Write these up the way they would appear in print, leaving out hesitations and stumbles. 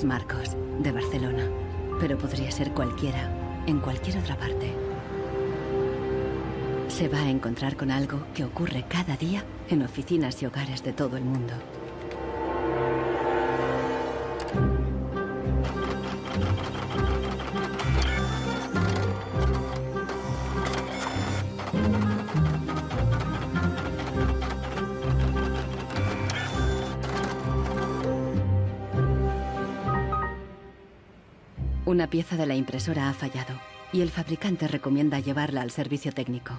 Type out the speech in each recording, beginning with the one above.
Es Marcos, de Barcelona, pero podría ser cualquiera, en cualquier otra parte. Se va a encontrar con algo que ocurre cada día en oficinas y hogares de todo el mundo. Una pieza de la impresora ha fallado y el fabricante recomienda llevarla al servicio técnico.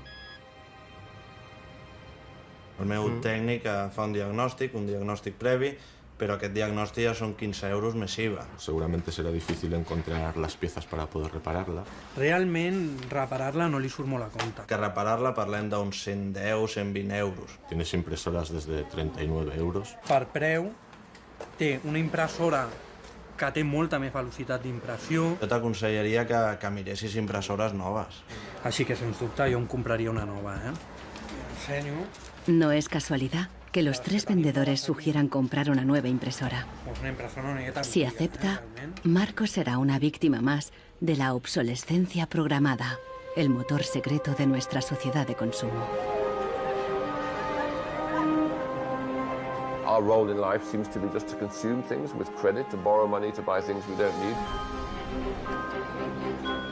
El meu tècnic fa un diagnòstic previ, pero aquest diagnòstic ja són 15 euros més IVA. Seguramente será difícil encontrar las piezas para poder repararla. Realment, reparar-la no li surt molt a compte. Que reparar-la parlem d'uns 110, 120 euros. Tienes impresoras desde 39 euros. Per preu, té una impressora que té molta més velocitat d'impressió. Jo t'aconsellaria que miressis impressores noves. Així que, sens dubte, jo em compraria una nova, Ensenyo. No es casualidad que los tres vendedores sugieran comprar una nueva impresora. Si acepta, Marcos será una víctima más de la obsolescencia programada, el motor secreto de nuestra sociedad de consumo. Our role in life seems to be just to consume things with credit, to borrow money to buy things we don't need.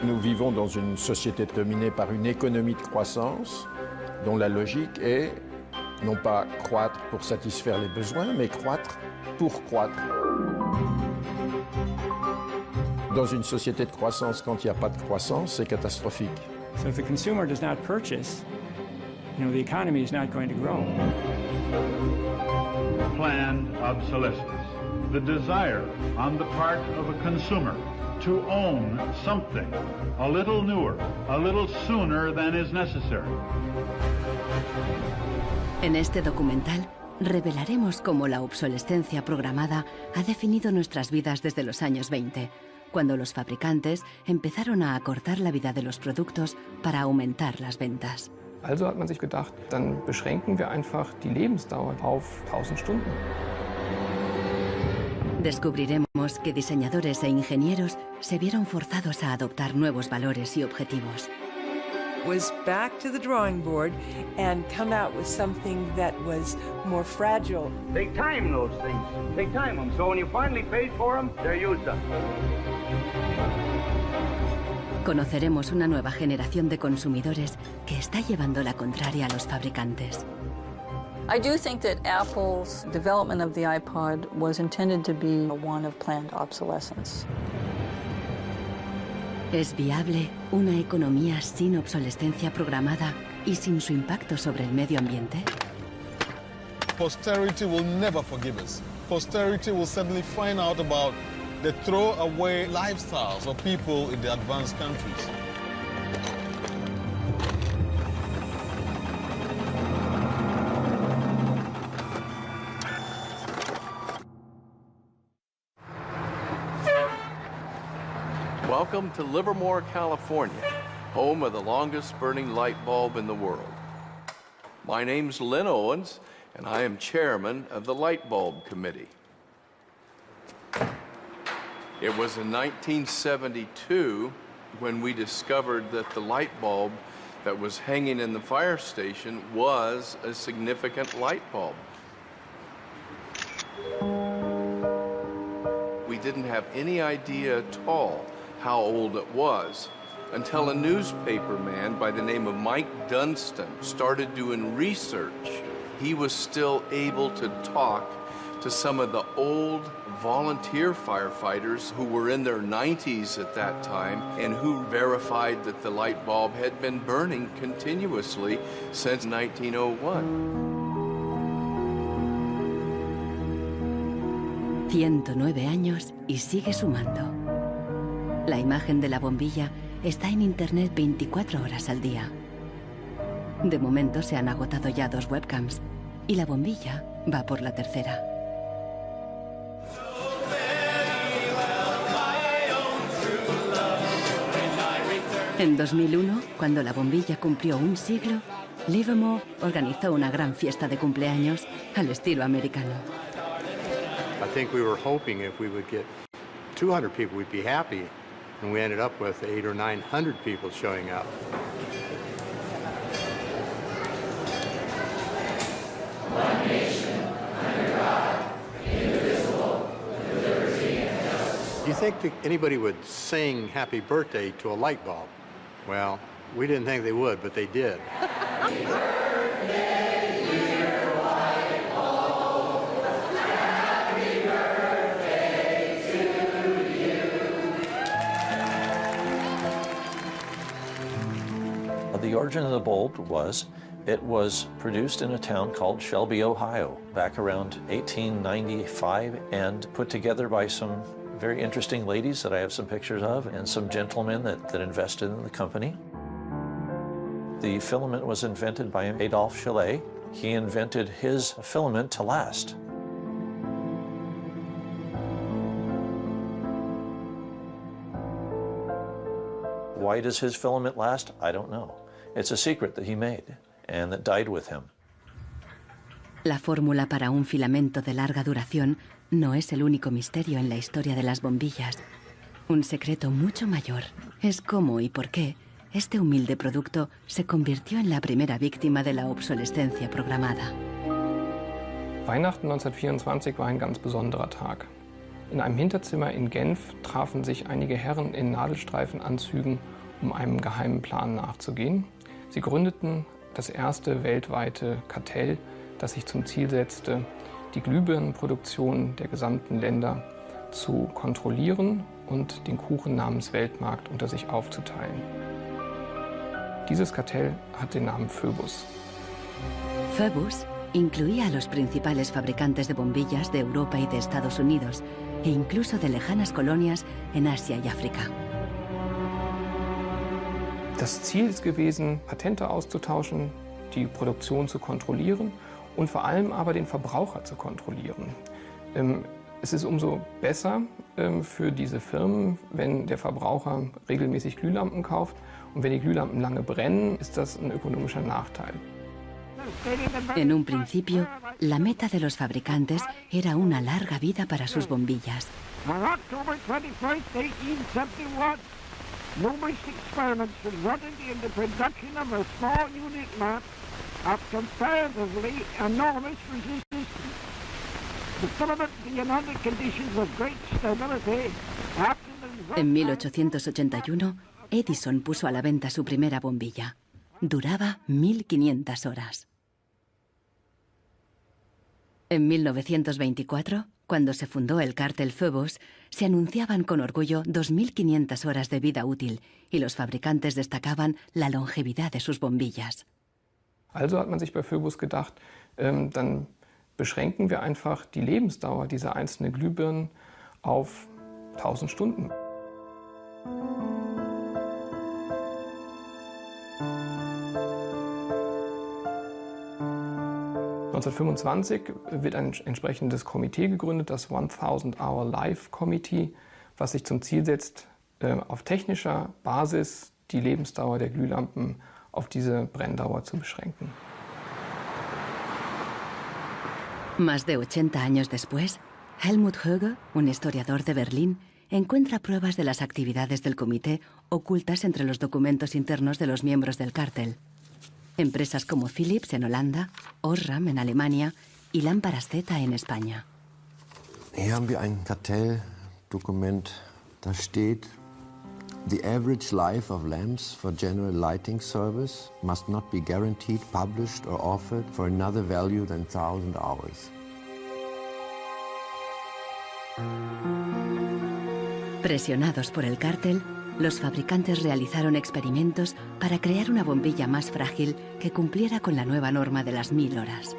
Nous vivons dans une société dominée par une économie de croissance dont la logique est non pas croître pour satisfaire les besoins, mais croître pour croître. Dans une société de croissance, quand il n'y a pas de croissance, c'est catastrophique. So if the consumer does not purchase, the economy is not going to grow. Planned obsolescence, the desire on the part of a consumer to own something a little newer, a little sooner than is necessary. En este documental revelaremos cómo la obsolescencia programada ha definido nuestras vidas desde los años 20, cuando los fabricantes empezaron a acortar la vida de los productos para aumentar las ventas. Also hat man sich gedacht, dann beschränken wir einfach die Lebensdauer auf 1000 Stunden. Descubriremos que diseñadores e ingenieros se vieron forzados a adoptar nuevos valores y objetivos. Was back to the drawing board and come out with something that was more fragile. They time those things. They time them. So when you finally paid for them, they're used up. Conoceremos una nueva generación de consumidores que está llevando la contraria a los fabricantes. I do think that Apple's development of the iPod was intended to be one of planned obsolescence. ¿Es viable una economía sin obsolescencia programada y sin su impacto sobre el medio ambiente? Posterity will never forgive us. Posterity will suddenly find out about the throwaway lifestyles of people in the advanced countries. Welcome to Livermore, California, home of the longest burning light bulb in the world. My name's Lynn Owens, and I am chairman of the Light Bulb Committee. It was in 1972 when we discovered that the light bulb that was hanging in the fire station was a significant light bulb. We didn't have any idea at all how old it was until a newspaper man by the name of Mike Dunstan started doing research. He was still able to talk to some of the old volunteer firefighters who were in their 90s at that time and who verified that the light bulb had been burning continuously since 1901. 109 años y sigue sumando. La imagen de la bombilla está en internet 24 horas al día. De momento se han agotado ya 2 webcams y la bombilla va por la tercera. En 2001, cuando la bombilla cumplió un siglo, Livermore organizó una gran fiesta de cumpleaños al estilo americano. I think we were hoping if we would get 200 people, we'd be happy. And we ended up with 800 or 900 people showing up. One nation, under God, indivisible, with liberty and justice. Do you think that anybody would sing happy birthday to a light bulb? Well, we didn't think they would, but they did. Happy birthday, dear light bulb. Happy birthday to you. The origin of the bulb was, it was produced in a town called Shelby, Ohio, back around 1895, and put together by some very interesting ladies that I have some pictures of, and some gentlemen that invested in the company. The filament was invented by Adolphe Chaillet. He invented his filament to last. Why does his filament last? I don't know. It's a secret that he made and that died with him. La fórmula para un filamento de larga duración no es el único misterio en la historia de las bombillas. Un secreto mucho mayor es cómo y por qué este humilde producto se convirtió en la primera víctima de la obsolescencia programada. Weihnachten 1924 war ein ganz besonderer Tag. In einem Hinterzimmer in Genf trafen sich einige Herren in Nadelstreifenanzügen, um einem geheimen Plan nachzugehen. Sie gründeten das erste weltweite Kartell, das sich zum Ziel setzte, die Glühbirnenproduktion der gesamten Länder zu kontrollieren und den Kuchen namens Weltmarkt unter sich aufzuteilen. Dieses Kartell hat den Namen Phoebus. Phoebus incluía a los principales fabricantes de bombillas de Europa y de Estados Unidos, e incluso de lejanas colonias en Asia y África. Das Ziel ist gewesen, Patente auszutauschen, die Produktion zu kontrollieren und vor allem aber den Verbraucher zu kontrollieren. Es ist umso besser für diese Firmen, wenn der Verbraucher regelmäßig Glühlampen kauft, und wenn die Glühlampen lange brennen, ist das ein ökonomischer Nachteil. En un principio, la meta de los fabricantes era una larga vida para sus bombillas. On October 21st, 1871, numerous experiments resulted in the production of a small unit lamp of comparatively enormous resistance. The filament being under conditions of great stability after the... En 1881, Edison puso a la venta su primera bombilla. Duraba 1500 horas. En 1924, cuando se fundó el cártel Phoebus, se anunciaban con orgullo 2500 horas de vida útil y los fabricantes destacaban la longevidad de sus bombillas. Also hat man sich bei Phoebus gedacht, dann beschränken wir einfach die Lebensdauer dieser einzelnen Glühbirnen auf 1000 Stunden. (1925) wird ein entsprechendes Komitee gegründet, das 1000 Hour Life Committee, was sich zum Ziel setzt, auf technischer Basis die Lebensdauer der Glühlampen auf diese Brenndauer zu beschränken. Más de 80 años después, Helmut Höge, un historiador de Berlín, encuentra pruebas de las actividades del comité ocultas entre los documentos internos de los miembros del cártel. Empresas como Philips en Holanda, Osram en Alemania y Lámparas Z en España. Hier haben wir ein Kartelldokument, da steht: The average life of lamps for general lighting service must not be guaranteed, published or offered for another value than 1000 hours. Presionados por el cártel, los fabricantes realizaron experimentos para crear una bombilla más frágil que cumpliera con la nueva norma de las 1000 horas.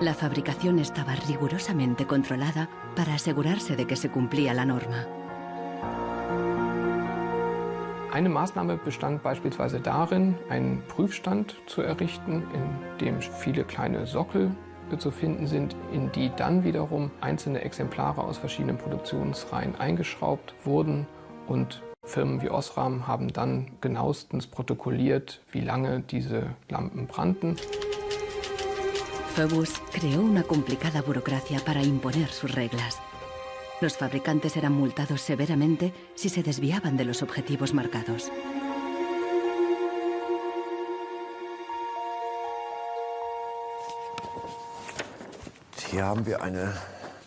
La fabricación estaba rigurosamente controlada para asegurarse de que se cumplía la norma. Eine Maßnahme bestand beispielsweise darin, einen Prüfstand zu errichten, in dem viele kleine Sockel zu finden sind, in die dann wiederum einzelne Exemplare aus verschiedenen Produktionsreihen eingeschraubt wurden und Firmen wie Osram haben dann genauestens protokolliert, wie lange diese Lampen brannten. Phoebus creó una complicada burocracia para imponer sus reglas. Los fabricantes eran multados severamente si se desviaban de los objetivos marcados. Hier haben wir eine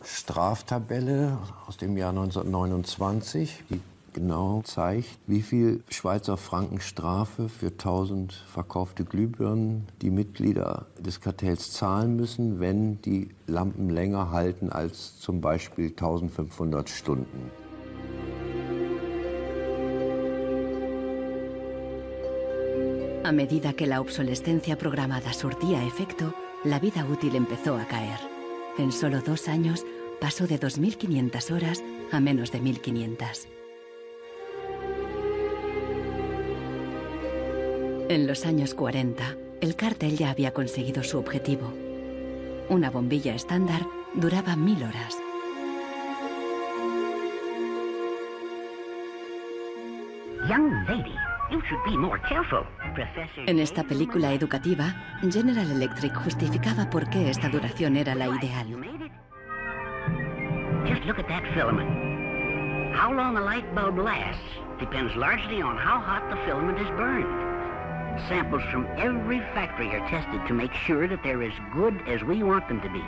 Straftabelle aus dem Jahr 1929, die genau zeigt, wie viel Schweizer Franken Strafe für 1000 verkaufte Glühbirnen die Mitglieder des Kartells zahlen müssen, wenn die Lampen länger halten als zum Beispiel 1500 Stunden. A medida que la obsolescencia programada surtía efecto, la vida útil empezó a caer. En solo 2 años pasó de 2.500 horas a menos de 1.500. En los años 40, el cartel ya había conseguido su objetivo. Una bombilla estándar duraba 1000 horas. Young lady, you should be more careful. Professor. En esta película educativa, General Electric justificaba por qué esta duración era la ideal. Just look at that filament. How long a light bulb lasts depends largely on how hot the filament is burned. Samples from every factory are tested to make sure that they're as good as we want them to be.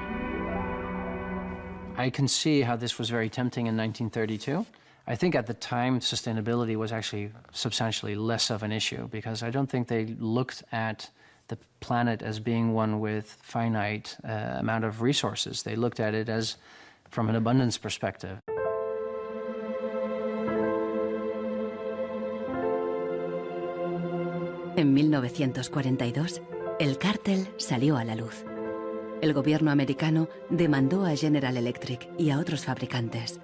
I can see how this was very tempting in 1932. I think at the time sustainability was actually substantially less of an issue because I don't think they looked at the planet as being one with finite amount of resources. They looked at it as from an abundance perspective. En 1942, el cártel salió a la luz. El gobierno americano demandó a General Electric y a otros fabricantes.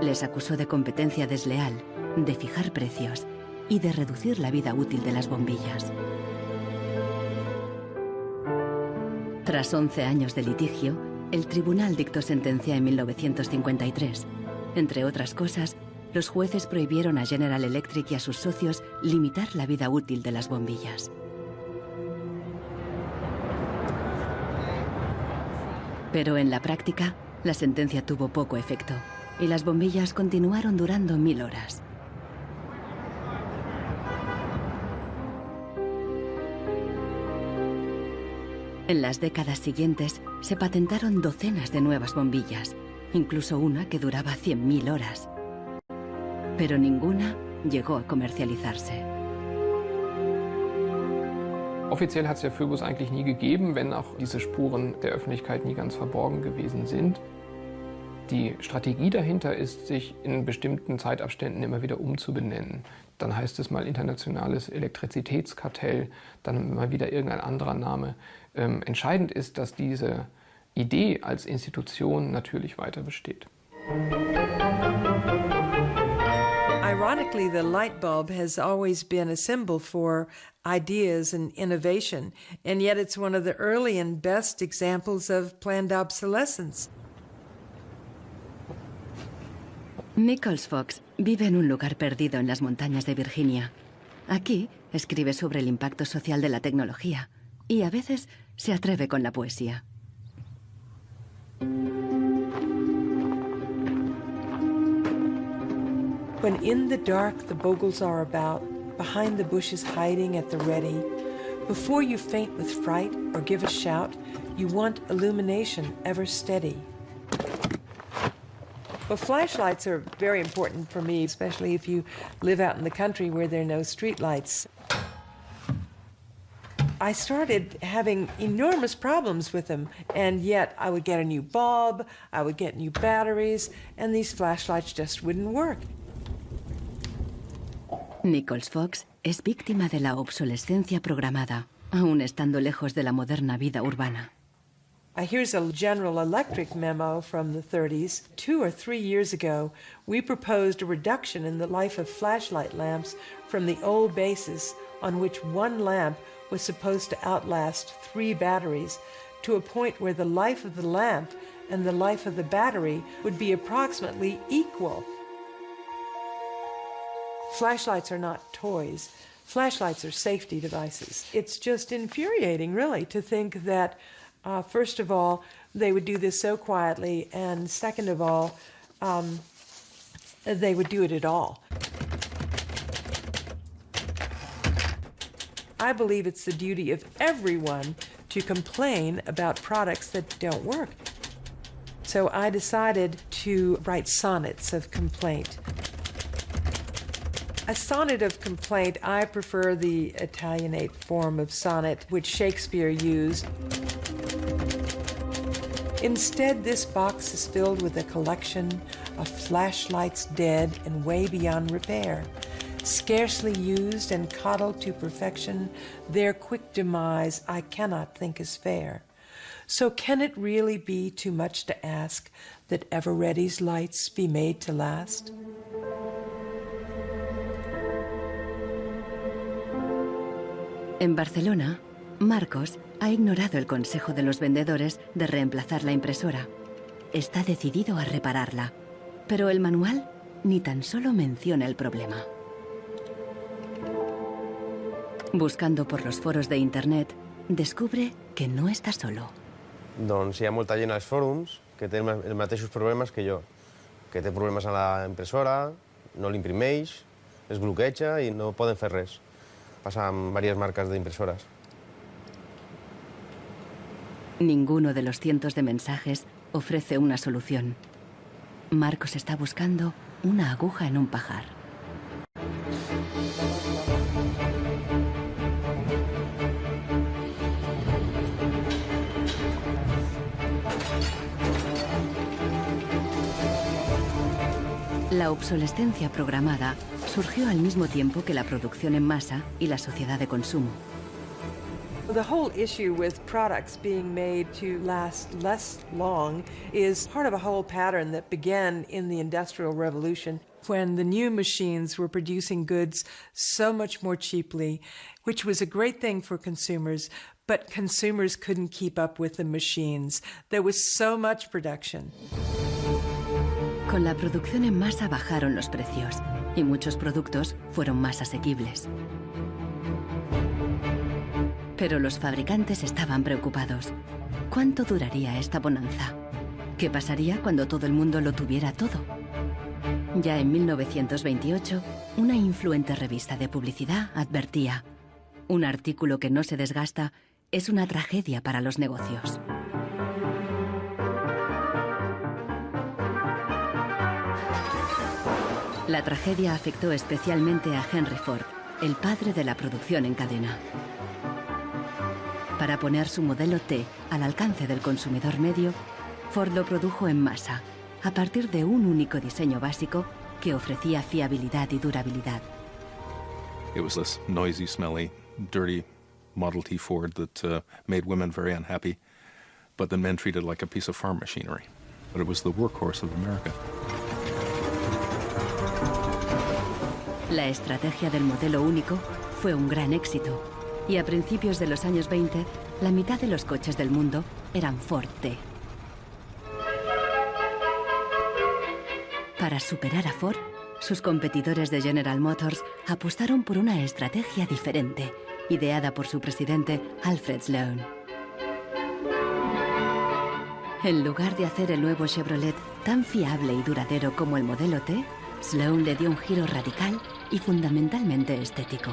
Les acusó de competencia desleal, de fijar precios y de reducir la vida útil de las bombillas. Tras 11 años de litigio, el tribunal dictó sentencia en 1953. Entre otras cosas, los jueces prohibieron a General Electric y a sus socios limitar la vida útil de las bombillas. Pero en la práctica, la sentencia tuvo poco efecto y las bombillas continuaron durando 1000 horas. En las décadas siguientes se patentaron docenas de nuevas bombillas, incluso una que duraba 100.000 horas. Pero ninguna llegó a comercializarse. Offiziell hat es ja Phoebus eigentlich nie gegeben, wenn auch diese Spuren der Öffentlichkeit nie ganz verborgen gewesen sind. Die Strategie dahinter ist, sich in bestimmten Zeitabständen immer wieder umzubenennen. Dann heißt es mal internationales Elektrizitätskartell, dann mal wieder irgendein anderer Name. Entscheidend ist, dass diese Idee als Institution natürlich weiter besteht. Ironically, the light bulb has always been a symbol for ideas and innovation, and yet it's one of the early and best examples of planned obsolescence. Nichols Fox vive en un lugar perdido en las montañas de Virginia. Aquí escribe sobre el impacto social de la tecnología y a veces se atreve con la poesía. When in the dark the bogles are about, behind the bushes hiding at the ready, before you faint with fright or give a shout, you want illumination ever steady. Well, flashlights are very important for me, especially if you live out in the country where there are no street lights. I started having enormous problems with them, and yet I would get a new bulb, I would get new batteries, and these flashlights just wouldn't work. Nichols Fox es víctima de la obsolescencia programada, aún estando lejos de la moderna vida urbana. Here's a General Electric memo from the 30s. 2 or 3 years ago, we proposed a reduction in the life of flashlight lamps from the old basis on which one lamp was supposed to outlast 3 batteries to a point where the life of the lamp and the life of the battery would be approximately equal. Flashlights are not toys. Flashlights are safety devices. It's just infuriating, really, to think that, first of all, they would do this so quietly, and second of all, they would do it at all. I believe it's the duty of everyone to complain about products that don't work. So I decided to write sonnets of complaint. A sonnet of complaint, I prefer the Italianate form of sonnet, which Shakespeare used. Instead, this box is filled with a collection of flashlights dead and way beyond repair. Scarcely used and coddled to perfection, their quick demise I cannot think is fair. So can it really be too much to ask that ever-ready's lights be made to last? En Barcelona, Marcos ha ignorado el consejo de los vendedores de reemplazar la impresora. Está decidido a repararla, pero el manual ni tan solo menciona el problema. Buscando por los foros de internet, descubre que no está solo. Doncs hi ha molta gent als fòrums que té els mateixos problemes que jo, que té problemes a la impressora, no l'imprimeix, es bloqueja i no poden fer res. Pasa en varias marcas de impresoras. Ninguno de los cientos de mensajes ofrece una solución. Marcos está buscando una aguja en un pajar. La obsolescencia programada surgió al mismo tiempo que la producción en masa y la sociedad de consumo. The whole issue with products being made to last less long is part of a whole pattern that began in the Industrial Revolution, when the new machines were producing goods so much more cheaply, which was a great thing for consumers, but consumers couldn't keep up with the machines. There was so much production. Con la producción en masa bajaron los precios y muchos productos fueron más asequibles. Pero los fabricantes estaban preocupados. ¿Cuánto duraría esta bonanza? ¿Qué pasaría cuando todo el mundo lo tuviera todo? Ya en 1928, una influente revista de publicidad advertía: un artículo que no se desgasta es una tragedia para los negocios. La tragedia afectó especialmente a Henry Ford, el padre de la producción en cadena. Para poner su modelo T al alcance del consumidor medio, Ford lo produjo en masa, a partir de un único diseño básico que ofrecía fiabilidad y durabilidad. It was this noisy, smelly, dirty Model T Ford that made women very unhappy, but the men treated like a piece of farm machinery. But it was the workhorse of America. La estrategia del modelo único fue un gran éxito, y a principios de los años 20, la mitad de los coches del mundo eran Ford T. Para superar a Ford, sus competidores de General Motors apostaron por una estrategia diferente, ideada por su presidente Alfred Sloan. En lugar de hacer el nuevo Chevrolet tan fiable y duradero como el modelo T, Sloan le dio un giro radical y fundamentalmente estético.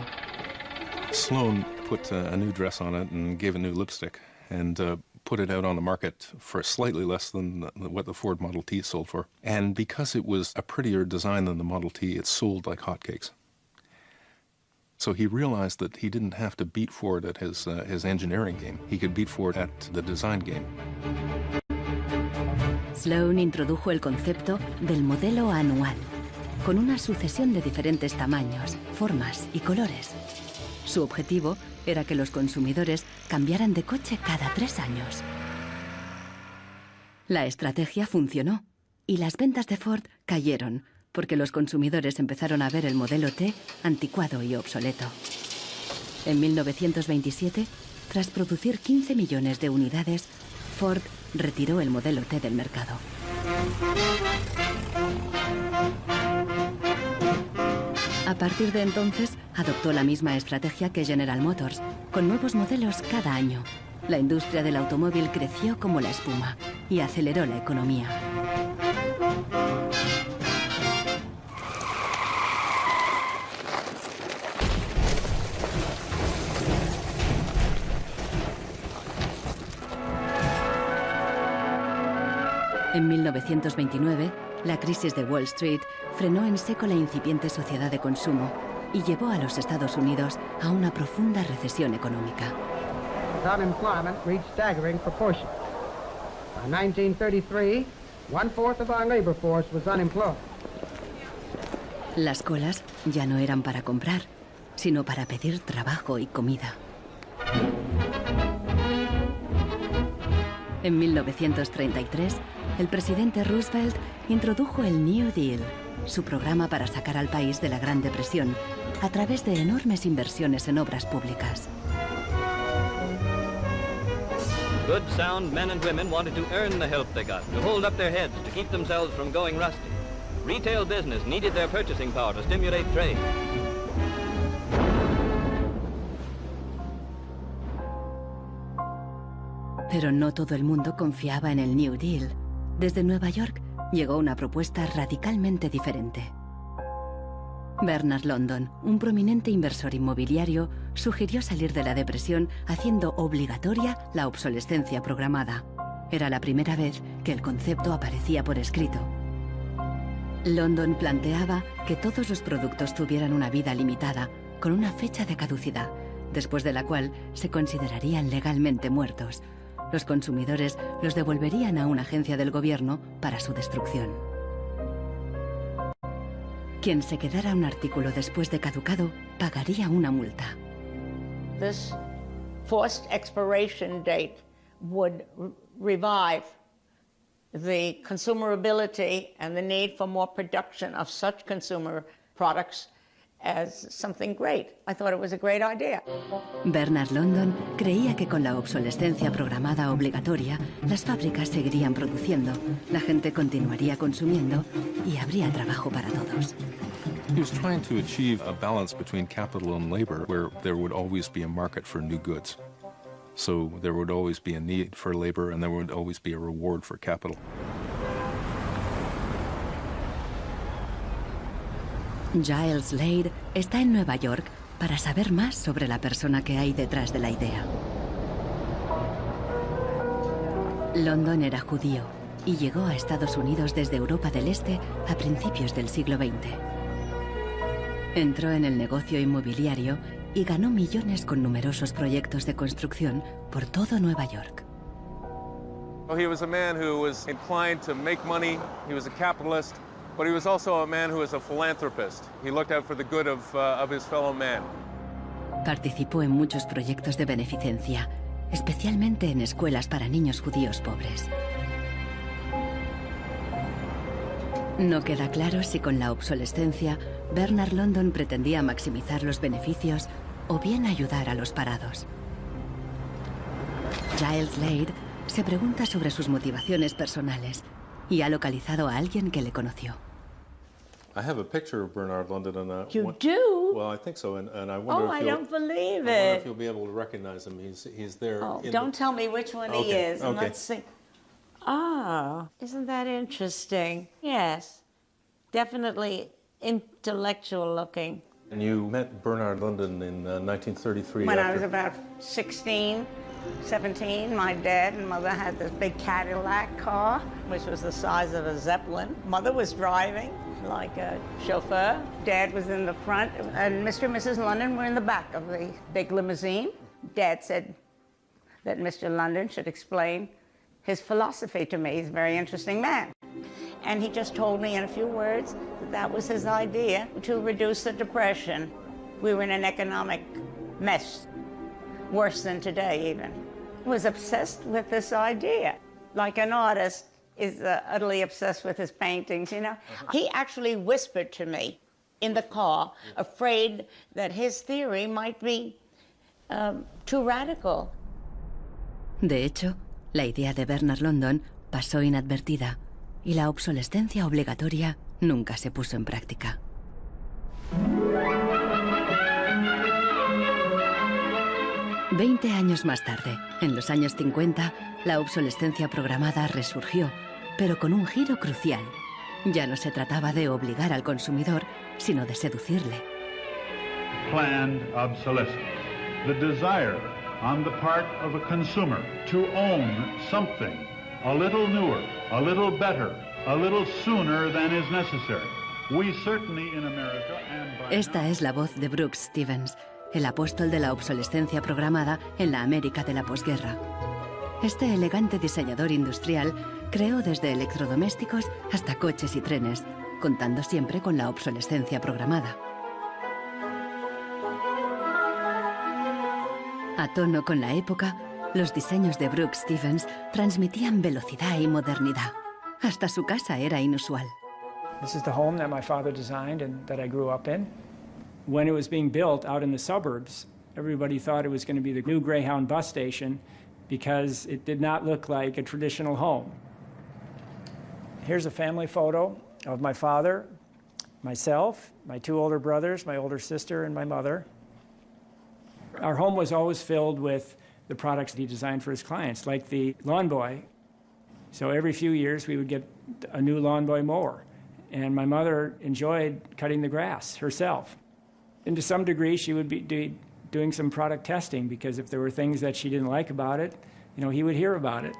Sloan put a new dress on it and gave a new lipstick and put it out on the market for slightly less than what the Ford Model T sold for. And because it was a prettier design than the Model T, it sold like hotcakes. So he realized that he didn't have to beat Ford at his engineering game. He could beat Ford at the design game. Sloan introdujo el concepto del modelo anual, con una sucesión de diferentes tamaños, formas y colores. Su objetivo era que los consumidores cambiaran de coche cada 3 años. La estrategia funcionó y las ventas de Ford cayeron porque los consumidores empezaron a ver el modelo T anticuado y obsoleto. En 1927, tras producir 15 millones de unidades, Ford retiró el modelo T del mercado. A partir de entonces, adoptó la misma estrategia que General Motors, con nuevos modelos cada año. La industria del automóvil creció como la espuma y aceleró la economía. En 1929, la crisis de Wall Street frenó en seco la incipiente sociedad de consumo y llevó a los Estados Unidos a una profunda recesión económica. Unemployment reached staggering proportions. By 1933, 1/4 of our labor force was unemployed. Las colas ya no eran para comprar, sino para pedir trabajo y comida. En 1933, el presidente Roosevelt introdujo el New Deal, su programa para sacar al país de la Gran Depresión, a través de enormes inversiones en obras públicas. Good, sound men and women wanted to earn the help they got, to hold up their heads, to keep themselves from going rusty. Retail business needed their purchasing power to stimulate trade. Pero no todo el mundo confiaba en el New Deal. Desde Nueva York llegó una propuesta radicalmente diferente. Bernard London, un prominente inversor inmobiliario, sugirió salir de la depresión haciendo obligatoria la obsolescencia programada. Era la primera vez que el concepto aparecía por escrito. London planteaba que todos los productos tuvieran una vida limitada, con una fecha de caducidad, después de la cual se considerarían legalmente muertos. Los consumidores los devolverían a una agencia del gobierno para su destrucción. Quien se quedara un artículo después de caducado pagaría una multa. This forced expiration date would revive the consumerability and the need for more production of such consumer products as something great. I thought it was a great idea. Bernard London creía que con la obsolescencia programada obligatoria, las fábricas seguirían produciendo, la gente continuaría consumiendo y habría trabajo para todos. He was trying to achieve a balance between capital and labor where there would always be a market for new goods. So there would always be a need for labor and there would always be a reward for capital. Giles Slade está en Nueva York para saber más sobre la persona que hay detrás de la idea. London era judío y llegó a Estados Unidos desde Europa del Este a principios del siglo XX. Entró en el negocio inmobiliario y ganó millones con numerosos proyectos de construcción por todo Nueva York. He was a man who was inclined to make money. He was a capitalist. But he was also a man who was a philanthropist. He looked out for the good of his fellow man. Participó en muchos proyectos de beneficencia, especialmente en escuelas para niños judíos pobres. No queda claro si con la obsolescencia Bernard London pretendía maximizar los beneficios o bien ayudar a los parados. Giles Slade se pregunta sobre sus motivaciones personales y ha localizado a alguien que le conoció. I have a picture of Bernard London and You do? Well, I think so, and I wonder I if don't believe I wonder it. if you'll be able to recognize him. He's there. Oh, in don't tell me which one he is. And Okay. let's see. Ah, isn't that interesting? Yes, definitely intellectual looking. And you met Bernard London in 1933. When I after- was about 16, 17, my dad and mother had this big Cadillac car, which was the size of a Zeppelin. Mother was driving like a chauffeur. Dad was in the front, and Mr. and Mrs. London were in the back of the big limousine. Dad said that Mr. London should explain his philosophy to me. He's a very interesting man. And he just told me in a few words that that was his idea to reduce the depression. We were in an economic mess, worse than today even. He was obsessed with this idea. Like an artist is utterly obsessed with his paintings, you know. He actually whispered to me in the car, afraid that his theory might be too radical. De hecho, la idea de Bernard London pasó inadvertida y la obsolescencia obligatoria nunca se puso en práctica. 20 años más tarde, en los años 50, la obsolescencia programada resurgió, pero con un giro crucial. Ya no se trataba de obligar al consumidor, sino de seducirle. Planned obsolescence. The desire on the part of a consumer to own something a little newer, a little better, a little sooner than is necessary. We certainly in America and by Esta es la voz de Brooks Stevens, el apóstol de la obsolescencia programada en la América de la posguerra. Este elegante diseñador industrial creó desde electrodomésticos hasta coches y trenes, contando siempre con la obsolescencia programada. A tono con la época, los diseños de Brooks Stevens transmitían velocidad y modernidad. Hasta su casa era inusual. This is the home that my father designed and that I grew up in. When it was being built out in the suburbs, everybody thought it was going to be the new Greyhound bus station because it did not look like a traditional home. Here's a family photo of my father, myself, my two older brothers, my older sister, and my mother. Our home was always filled with the products that he designed for his clients, like the lawn boy. So every few years we would get a new lawn boy mower. And my mother enjoyed cutting the grass herself. And to some degree, she would be doing some product testing, because if there were things that she didn't like about it, you know, he would hear about it.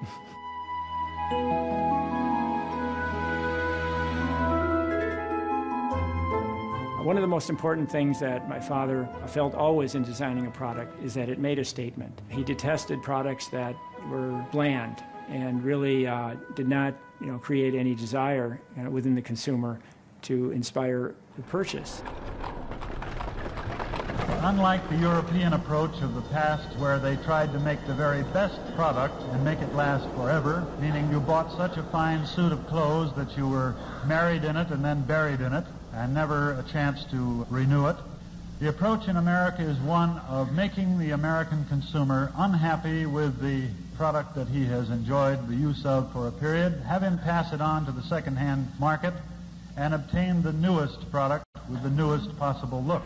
One of the most important things that my father felt always in designing a product is that it made a statement. He detested products that were bland and really did not, you know, create any desire within the consumer to inspire the purchase. Unlike the European approach of the past, where they tried to make the very best product and make it last forever, meaning you bought such a fine suit of clothes that you were married in it and then buried in it, and never a chance to renew it. The approach in America is one of making the American consumer unhappy with the product that he has enjoyed the use of for a period, have him pass it on to the second-hand market, and obtain the newest product with the newest possible look.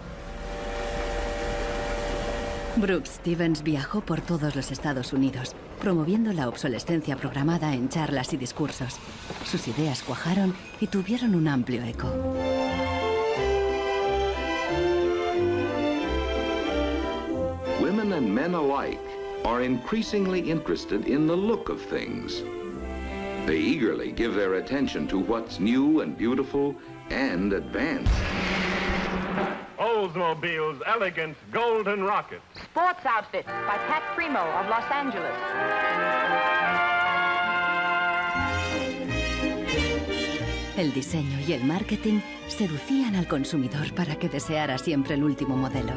Brooks Stevens viajó por todos los Estados Unidos, promoviendo la obsolescencia programada en charlas y discursos. Sus ideas cuajaron y tuvieron un amplio eco. Women and men alike are increasingly interested in the look of things. They eagerly give their attention to what's new and beautiful and advanced. Oldsmobile's elegant golden rocket. Sports outfit by Pat Primo of Los Angeles. El diseño y el marketing seducían al consumidor para que deseara siempre el último modelo.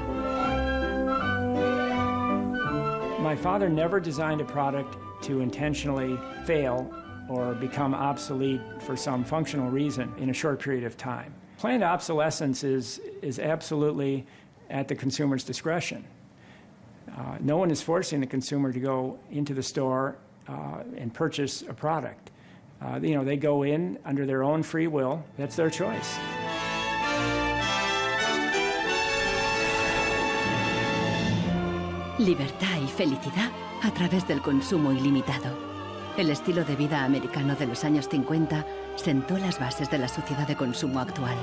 My father never designed a product to intentionally fail or become obsolete for some functional reason in a short period of time. Planned obsolescence is absolutely at the consumer's discretion. No one is forcing the consumer to go into the store and purchase a product. You know, they go in under their own free will. That's their choice. Libertad y felicidad a través del consumo ilimitado. El estilo de vida americano de los años 50 sentó las bases de la sociedad de consumo actual.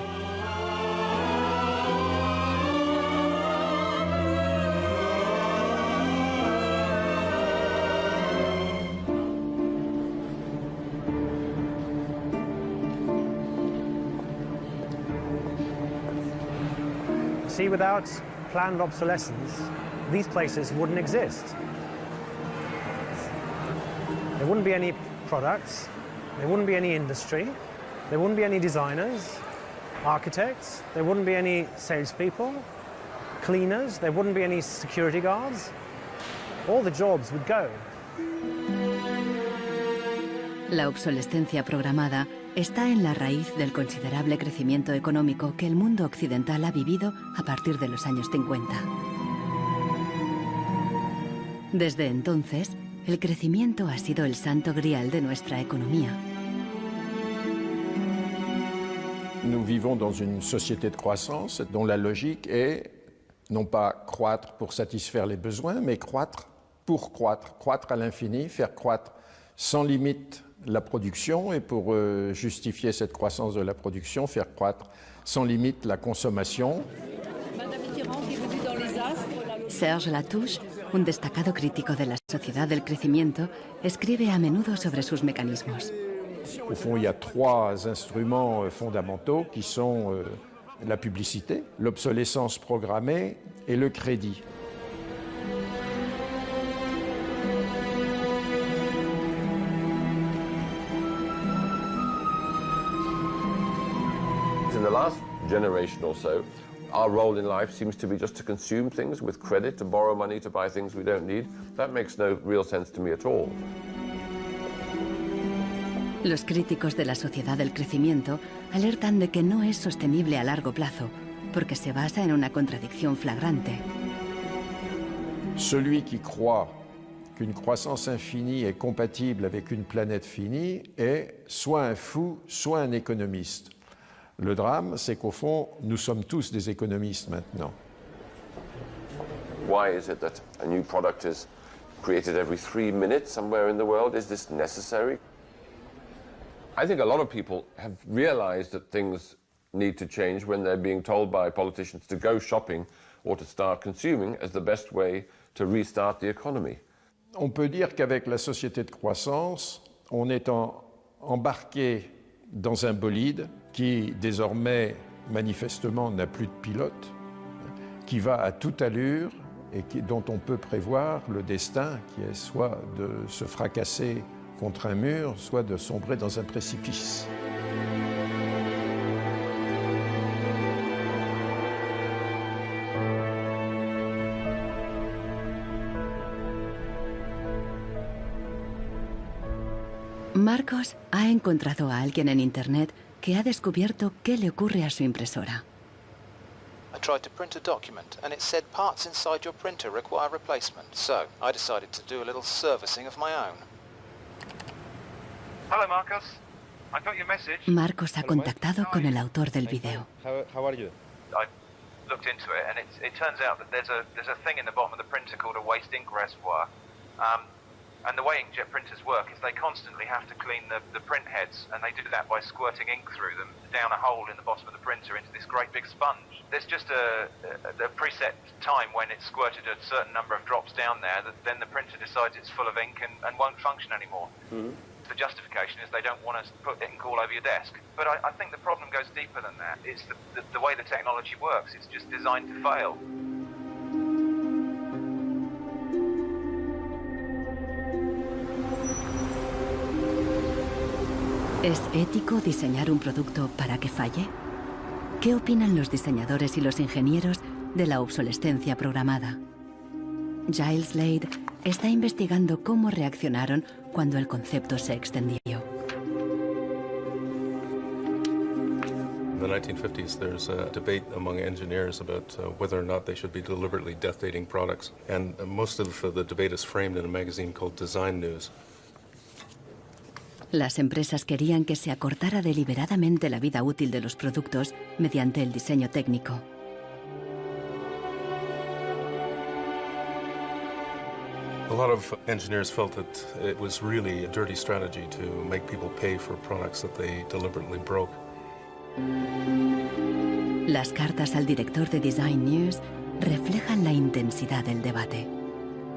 See, without planned obsolescence, these places wouldn't exist. There wouldn't be any products, there wouldn't be any industry, there wouldn't be any designers, architects, there wouldn't be any salespeople, cleaners, there wouldn't be any security guards. All the jobs would go. La obsolescencia programada está en la raíz del considerable crecimiento económico que el mundo occidental ha vivido a partir de los años 50. Desde entonces, el crecimiento ha sido el santo grial de nuestra economía. Nous vivons dans une société de croissance dont la logique est Non pas croître pour satisfaire les besoins, mais croître pour croître, croître à l'infini, faire croître sans limite la production et pour justifier cette croissance de la production, faire croître sans limite la consommation. Serge Latouche, un destacado crítico de la sociedad del crecimiento, escribe a menudo sobre sus mecanismos. Au fond, il y a trois instruments fondamentaux qui sont la publicité, l'obsolescence programmée et le crédit. In the last generation or so, our role in life seems to be just to consume things with credit, to borrow money to buy things we don't need. That makes no real sense to me at all. Los críticos de la sociedad del crecimiento alertan de que no es sostenible a largo plazo, porque se basa en una contradicción flagrante. Celui qui croit qu'une croissance infinie est compatible avec une planète finie est soit un fou, soit un économiste. Le drame, c'est qu'au fond, nous sommes tous des économistes maintenant. Why is it that a new product is created every 3 minutes somewhere in the world? Is this necessary? I think a lot of people have realized that things need to change when they're being told by politicians to go shopping or to start consuming as the best way to restart the economy. On peut dire qu'avec la société de croissance, on est embarqué dans un bolide qui désormais manifestement n'a plus de pilote, qui va à toute allure et dont on peut prévoir le destin qui est soit de se fracasser contre un mur, soit de sombrer dans un précipice. Marcos ha encontrado a alguien en Internet que ha descubierto qué le ocurre a su impresora. I tried to print a document and it said parts inside your printer require replacement. So I decided to do a little servicing of my own. Hello, Marcos. I got your message. Marcos ha contactado con el autor del video. How are you? I looked into it and it turns out that there's a thing in the bottom of the printer called a waste ink reservoir. And the way inkjet printers work is they constantly have to clean the print heads, and they do that by squirting ink through them down a hole in the bottom of the printer into this great big sponge. There's just a preset time when it's squirted a certain number of drops down there that then the printer decides it's full of ink and won't function anymore. Mm-hmm. The justification is they don't want to put ink all over your desk. But I think the problem goes deeper than that. It's the way the technology works. It's just designed to fail. ¿Es ético diseñar un producto para que falle? ¿Qué opinan los diseñadores y los ingenieros de la obsolescencia programada? Giles Slade está investigando cómo reaccionaron cuando el concepto se extendió. In the 1950s, there's a debate among engineers about whether or not they should be deliberately death dating products. And most of the debate is framed in a magazine called Design News. Las empresas querían que se acortara deliberadamente la vida útil de los productos mediante el diseño técnico. A lot of engineers felt that it was really a dirty strategy to make people pay for products that they deliberately broke. Las cartas al director de Design News reflejan la intensidad del debate.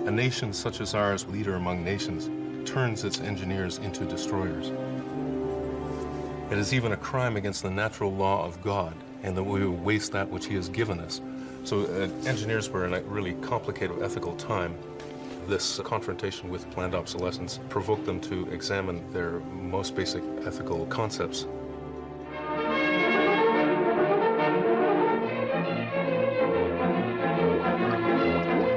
A nation such as ours, leader among nations, turns its engineers into destroyers. It is even a crime against the natural law of God, and that we waste that which He has given us. So engineers were in a really complicated ethical time. This confrontation with planned obsolescence provoked them to examine their most basic ethical concepts.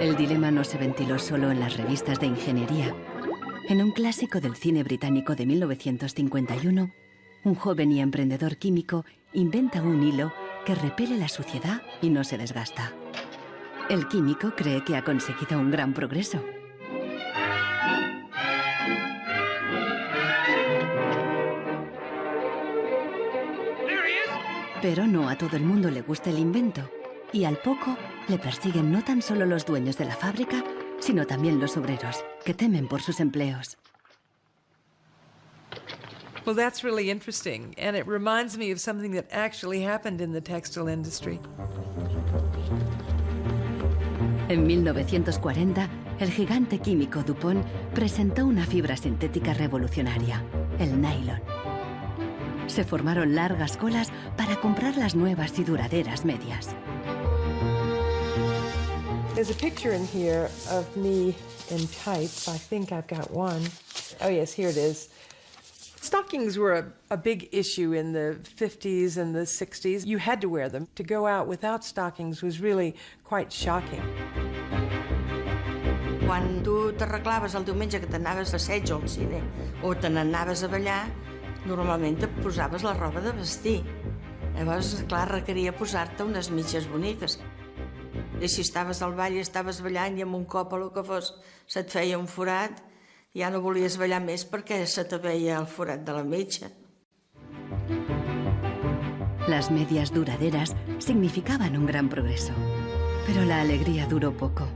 El dilema no se ventiló solo en las revistas de ingeniería. En un clásico del cine británico de 1951, un joven y emprendedor químico inventa un hilo que repele la suciedad y no se desgasta. El químico cree que ha conseguido un gran progreso. Pero no a todo el mundo le gusta el invento, y al poco le persiguen no tan solo los dueños de la fábrica, sino también los obreros, que temen por sus empleos. Well, that's really interesting, and it reminds me of something that actually happened in the textile industry. En 1940, el gigante químico DuPont presentó una fibra sintética revolucionaria, el nylon. Se formaron largas colas para comprar las nuevas y duraderas medias. There's a picture in here of me in tights. I think I've got one. Oh yes, here it is. Stockings were a big issue in the 50s and the 60s. You had to wear them. To go out without stockings was really quite shocking. Quan tu t'arreglaves el diumenge que t'anaves a assaig al cine o te n'anaves a ballar, normalment et posaves la roba de vestir. Llavors, clar, requeria posar-te unes mitges boniques. I si estaves al ball i estaves ballant i amb un cop o el que fos se't feia un forat, ja no volies ballar més perquè se te veia el forat de la mitja. Las medias duraderas significaban un gran progreso, pero la alegría duró poco.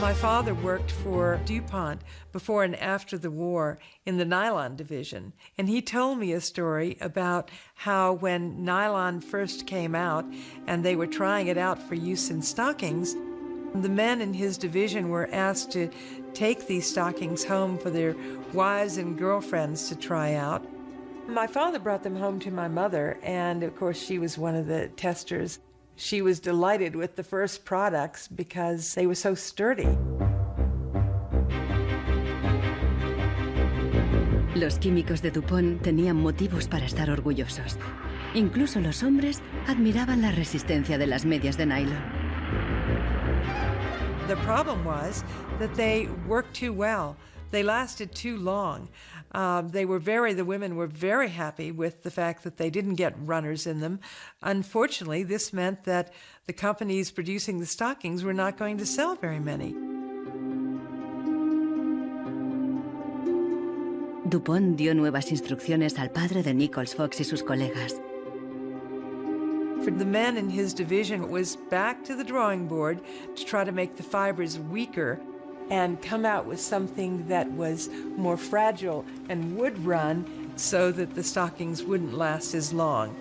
My father worked for DuPont before and after the war in the nylon division, and he told me a story about how when nylon first came out and they were trying it out for use in stockings, the men in his division were asked to take these stockings home for their wives and girlfriends to try out. My father brought them home to my mother, and of course she was one of the testers. She was delighted with the first products because they were so sturdy. Los químicos de DuPont tenían motivos para estar orgullosos. Incluso los hombres admiraban la resistencia de las medias de nylon. The problem was that they worked too well. They lasted too long. The women were very happy with the fact that they didn't get runners in them. Unfortunately, this meant that the companies producing the stockings were not going to sell very many. DuPont dio nuevas instrucciones al padre de Nichols Fox y sus colegas. For the men in his division, it was back to the drawing board to try to make the fibers weaker and come out with something that was more fragile and would run so that the stockings wouldn't last as long.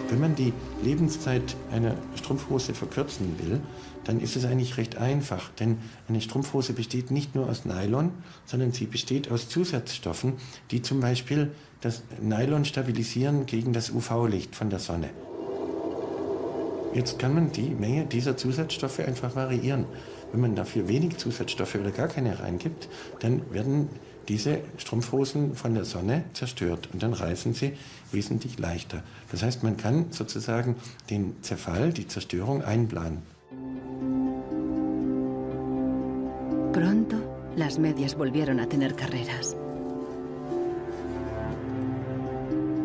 Wenn man die Lebenszeit einer Strumpfhose verkürzen will, dann ist es eigentlich recht einfach, denn eine Strumpfhose besteht nicht nur aus Nylon, sondern sie besteht aus Zusatzstoffen, die zum Beispiel das Nylon stabilisieren gegen das UV-Licht von der Sonne. Jetzt kann man die Menge dieser Zusatzstoffe einfach variieren. Wenn man dafür wenig Zusatzstoffe oder gar keine reingibt, dann werden diese Strumpfhosen von der Sonne zerstört und dann reißen sie wesentlich leichter. Das heißt, man kann sozusagen den Zerfall, die Zerstörung einplanen. Pronto, las medias volvieron a tener carreras.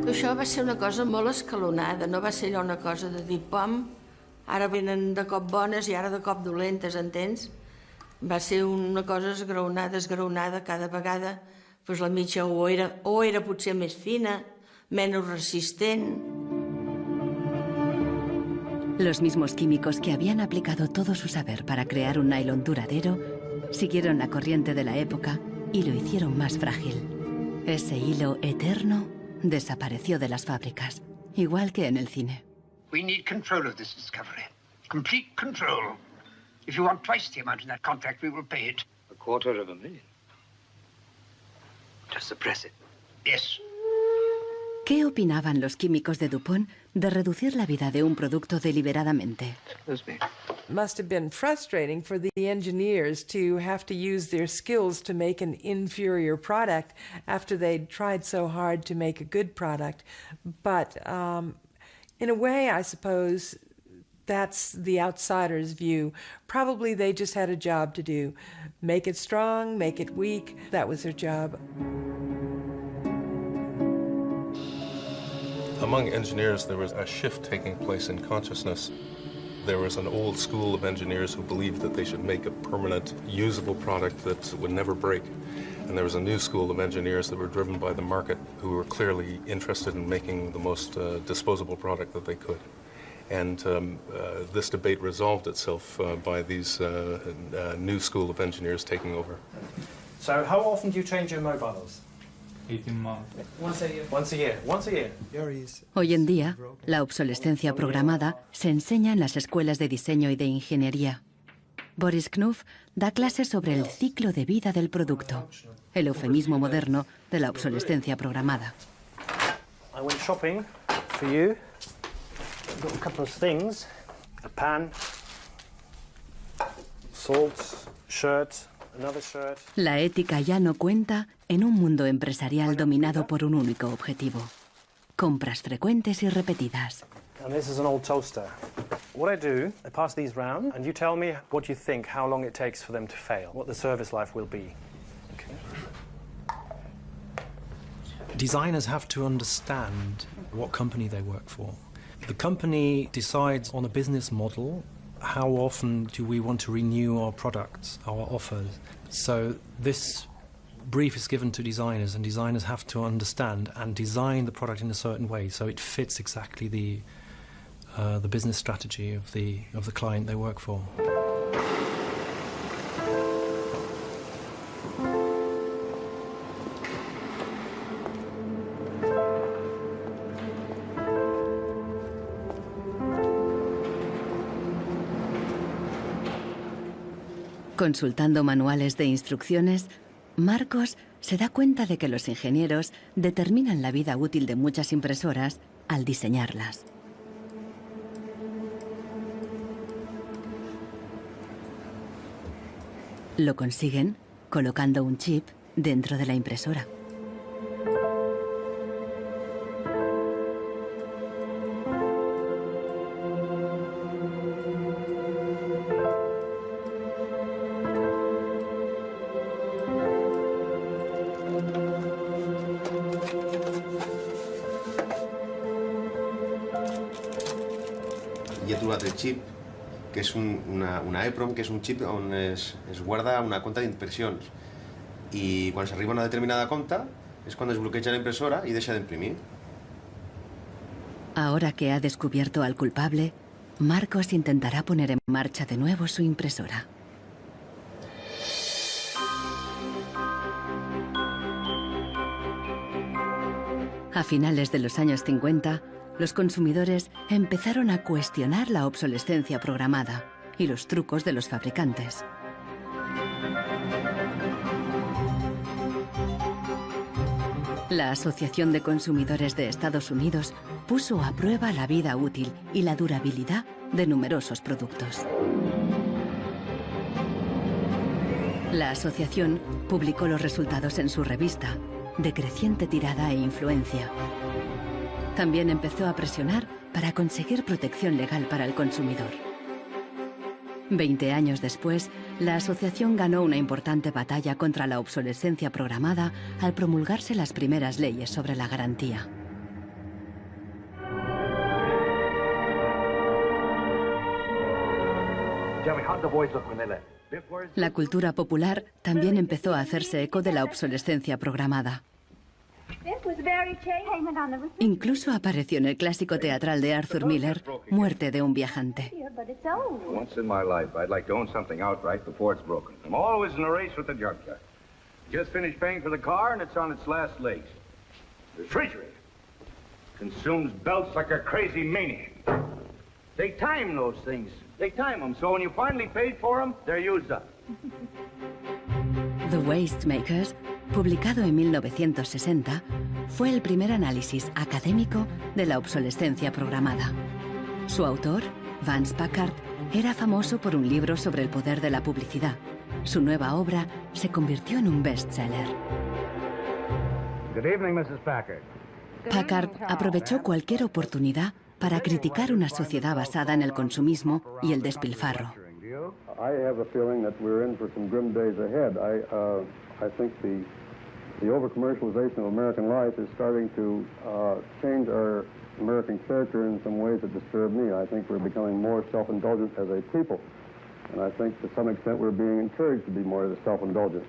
Això va ser una cosa molt escalonada, no va ser allò una cosa de dir, pam, ara venen de cop bones i ara de cop dolentes, entens? Va ser una cosa esgraonada cada vegada, doncs la mitja o era potser més fina, menos resistent. Los mismos químicos que habían aplicado todo su saber para crear un nylon duradero siguieron la corriente de la época y lo hicieron más frágil. Ese hilo eterno desapareció de las fábricas, igual que en el cine. We need control of this discovery. Complete control. If you want twice the amount in that contract, we will pay it. $250,000. Just suppress it. Yes. ¿Qué opinaban los químicos de DuPont de reducir la vida de un producto deliberadamente? Must have been frustrating for the engineers to have to use their skills to make an inferior product after they'd tried so hard to make a good product. But in a way, I suppose that's the outsider's view. Probably they just had a job to do. Make it strong, make it weak. That was their job. Among engineers, there was a shift taking place in consciousness. There was an old school of engineers who believed that they should make a permanent, usable product that would never break. And there was a new school of engineers that were driven by the market who were clearly interested in making the most disposable product that they could. And this debate resolved itself by these new school of engineers taking over. So how often do you change your mobiles? 18 months. Once a year. Once a year. Once a year. Hoy en día, la obsolescencia programada se enseña en las escuelas de diseño y de ingeniería. Boris Knuff da clases sobre el ciclo de vida del producto, el eufemismo moderno de la obsolescencia programada. I went shopping for you. Got a couple of things: a pan, salt, shirt, another shirt. La ética ya no cuenta en un mundo empresarial dominado por un único objetivo: compras frecuentes y repetidas. And this is an old toaster. What I do, I pass these round, and you tell me what you think, how long it takes for them to fail, what the service life will be. Okay. Designers have to understand what company they work for. The company decides on a business model, how often do we want to renew our products, our offers. So this brief is given to designers, and designers have to understand and design the product in a certain way so it fits exactly the business strategy of the client they work for. Consultando manuales de instrucciones, Marcos se da cuenta de que los ingenieros determinan la vida útil de muchas impresoras al diseñarlas. Lo consiguen colocando un chip dentro de la impresora. Hi ha trobat el xip, que és una EEPROM, que és un xip on es guarda una compta d'impressions. I quan s'arriba a una determinada compta és quan es bloqueja la impressora i deixa d'imprimir. Ahora que ha descubierto al culpable, Marcos intentará poner en marcha de nuevo su impresora. A finales de los años 50, los consumidores empezaron a cuestionar la obsolescencia programada y los trucos de los fabricantes. La Asociación de Consumidores de Estados Unidos puso a prueba la vida útil y la durabilidad de numerosos productos. La asociación publicó los resultados en su revista, de creciente tirada e influencia. También empezó a presionar para conseguir protección legal para el consumidor. 20 años después, la asociación ganó una importante batalla contra la obsolescencia programada al promulgarse las primeras leyes sobre la garantía. La cultura popular también empezó a hacerse eco de la obsolescencia programada. Incluso apareció en el clásico teatral de Arthur Miller, Muerte de un viajante. Once in my life, I'd like to own something outright before it's broken. I'm always in a race with the junkyard. Just finished paying for the car and it's on its last legs. The refrigerator consumes belts like a crazy maniac. They time those things. They time them, so when you finally paid for them, they're used up. The Waste Makers, publicado en 1960, fue el primer análisis académico de la obsolescencia programada. Su autor, Vance Packard, era famoso por un libro sobre el poder de la publicidad. Su nueva obra se convirtió en un bestseller. Good evening, Mrs. Packard. Packard aprovechó cualquier oportunidad para criticar una sociedad basada en el consumismo y el despilfarro. I have a feeling that we're in for some grim days ahead. I think the The over-commercialization of American life is starting to change our American character in some ways that disturb me. I think we're becoming more self-indulgent as a people. And I think to some extent we're being encouraged to be more self-indulgent.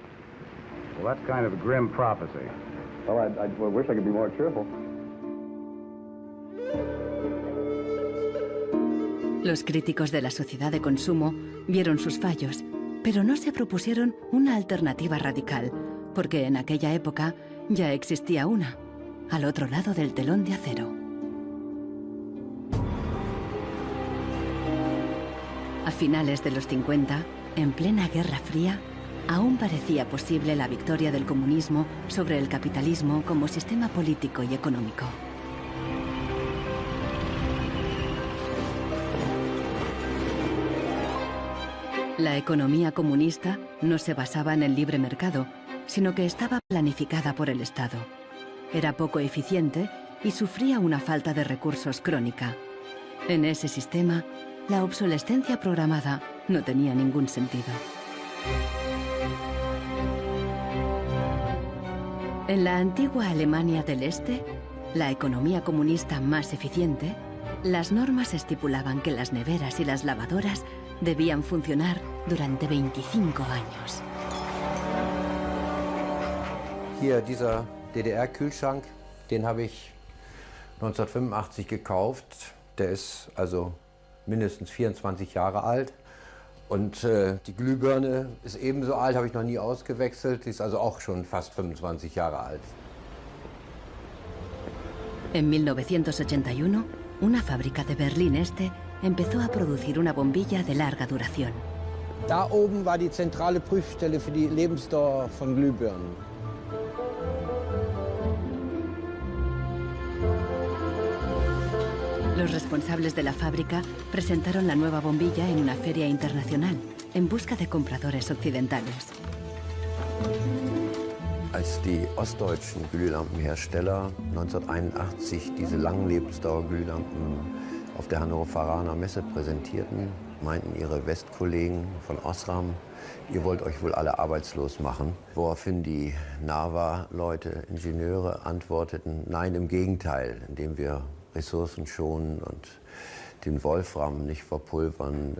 Well, that's kind of a grim prophecy. Well, I wish I could be more cheerful. Los críticos de la sociedad de consumo vieron sus fallos, pero no se propusieron una alternativa radical, porque en aquella época ya existía una, al otro lado del telón de acero. A finales de los 50, en plena Guerra Fría, aún parecía posible la victoria del comunismo sobre el capitalismo como sistema político y económico. La economía comunista no se basaba en el libre mercado, sino que estaba planificada por el Estado. Era poco eficiente y sufría una falta de recursos crónica. En ese sistema, la obsolescencia programada no tenía ningún sentido. En la antigua Alemania del Este, la economía comunista más eficiente, las normas estipulaban que las neveras y las lavadoras debían funcionar durante 25 años. Hier, dieser DDR-Kühlschrank, den habe ich 1985 gekauft. Der ist also mindestens 24 Jahre alt. Und die Glühbirne ist ebenso alt, habe ich noch nie ausgewechselt. Die ist also auch schon fast 25 Jahre alt. En 1981, una fábrica de Berlín Este empezó a producir una bombilla de larga duración. Da oben war die zentrale Prüfstelle für die Lebensdauer von Glühbirnen. Los responsables de la fábrica presentaron la nueva bombilla en una feria internacional, en busca de compradores occidentales. Als die ostdeutschen Glühlampenhersteller 1981 diese Langlebensdauerglühlampen auf der Hannoveraner Messe präsentierten, meinten ihre Westkollegen von Osram, ihr wollt euch wohl alle arbeitslos machen. Woraufhin die NAVA-Leute, Ingenieure, antworteten, nein, im Gegenteil, indem wir Ressourcen schonen und den Wolfram nicht verpulvern,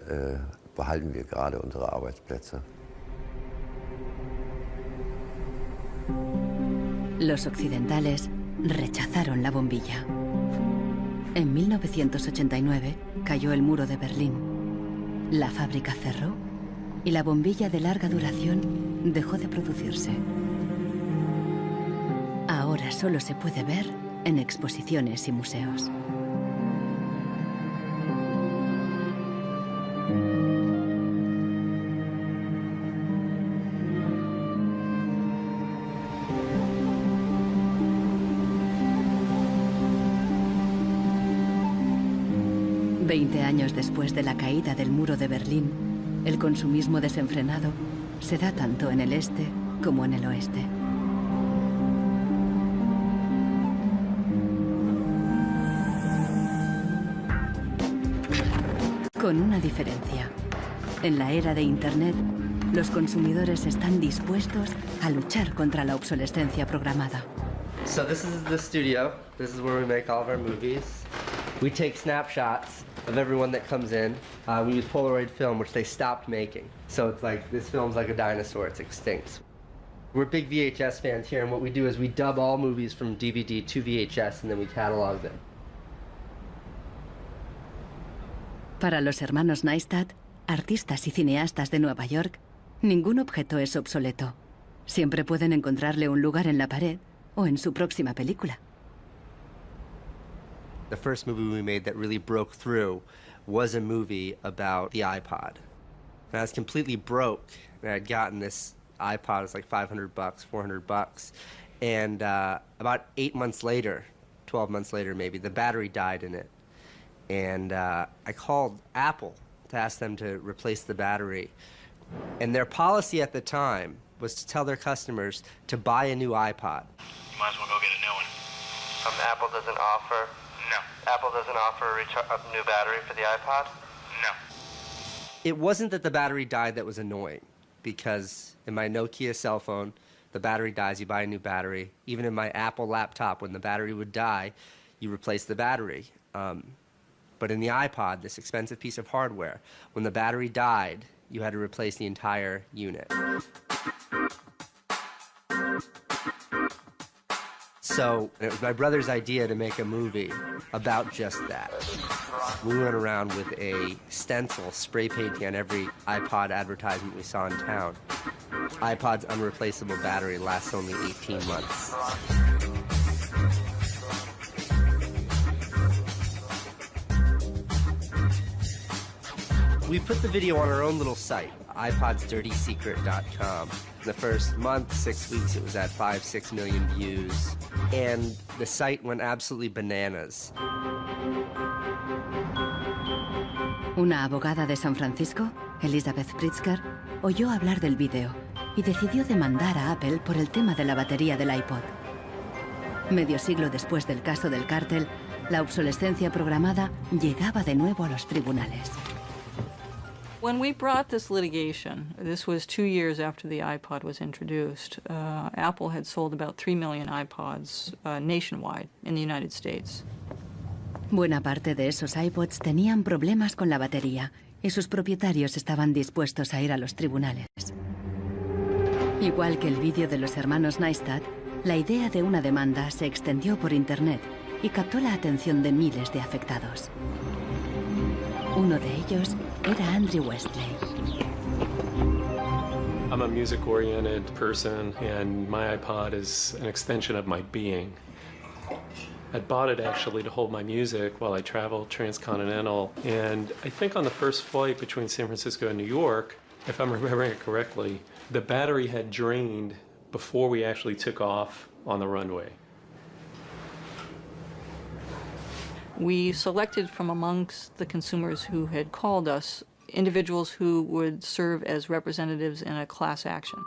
behalten wir gerade unsere Arbeitsplätze. Los occidentales rechazaron la bombilla. En 1989 cayó el muro de Berlín. La fábrica cerró y la bombilla de larga duración dejó de producirse. Ahora solo se puede ver en exposiciones y museos. Veinte años después de la caída del muro de Berlín, el consumismo desenfrenado se da tanto en el este como en el oeste. Con una diferencia. En la era de Internet, los consumidores están dispuestos a luchar contra la obsolescencia programada. So this is the studio. This is where we make all of our movies. We take snapshots of everyone that comes in. We use Polaroid film, which they stopped making. So it's like, this film's like a dinosaur, it's extinct. We're big VHS fans here, and what we do is we dub all movies from DVD to VHS, and then we catalog them. Para los hermanos Neistat, artistas y cineastas de Nueva York, ningún objeto es obsoleto. Siempre pueden encontrarle un lugar en la pared o en su próxima película. The first movie we made that really broke through was a movie about the iPod. And I was completely broke, and I'd gotten this iPod, it was like $500, $400, and about 8 months later, 12 months later maybe, the battery died in it. And I called Apple to ask them to replace the battery. And their policy at the time was to tell their customers to buy a new iPod. You might as well go get a new one. Apple doesn't offer? No. Apple doesn't offer a new battery for the iPod? No. It wasn't that the battery died that was annoying, because in my Nokia cell phone, The battery dies, you buy a new battery. Even in my Apple laptop, when the battery would die, you replace the battery. But in the iPod, this expensive piece of hardware, when the battery died, you had to replace the entire unit. So it was my brother's idea to make a movie about just that. We went around with a stencil spray painting on every iPod advertisement we saw in town. iPod's unreplaceable battery lasts only 18 months. We put the video on our own little site, iPodsDirtySecret.com. The first month, 6 weeks, it was at 5-6 million views. And the site went absolutely bananas. Una abogada de San Francisco, Elizabeth Pritzker, oyó hablar del vídeo y decidió demandar a Apple por el tema de la batería del iPod. Medio siglo después del caso del cártel, la obsolescencia programada llegaba de nuevo a los tribunales. When we brought this litigation, this was 2 years after the iPod was introduced, Apple had sold about 3 million iPods nationwide in the United States. Buena parte de esos iPods tenían problemas con la batería y sus propietarios estaban dispuestos a ir a los tribunales. Igual que el vídeo de los hermanos Neistat, la idea de una demanda se extendió por Internet y captó la atención de miles de afectados. Uno de ellos era Andrew Westley. I'm a music-oriented person, and my iPod is an extension of my being. I bought it actually to hold my music while I traveled transcontinental, and I think on the first flight between San Francisco and New York, if I'm remembering it correctly, the battery had drained before we actually took off on the runway. We selected from amongst the consumers who had called us individuals who would serve as representatives in a class action.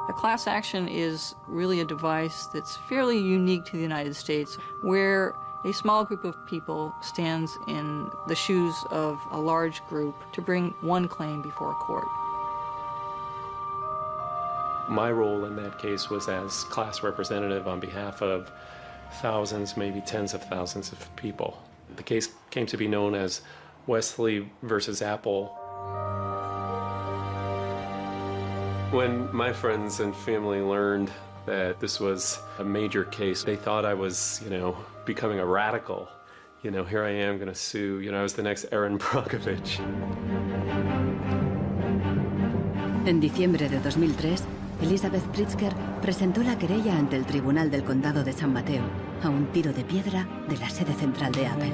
A class action is really a device that's fairly unique to the United States, where a small group of people stands in the shoes of a large group to bring one claim before a court. My role in that case was as class representative on behalf of thousands, maybe tens of thousands of people. The case came to be known as Wesley versus Apple. When my friends and family learned that this was a major case, they thought I was, becoming a radical. Here I am going to sue. I was the next Aaron Brockovich. En diciembre de 2003, Elizabeth Pritzker presentó la querella ante el Tribunal del Condado de San Mateo, a un tiro de piedra de la sede central de Apple.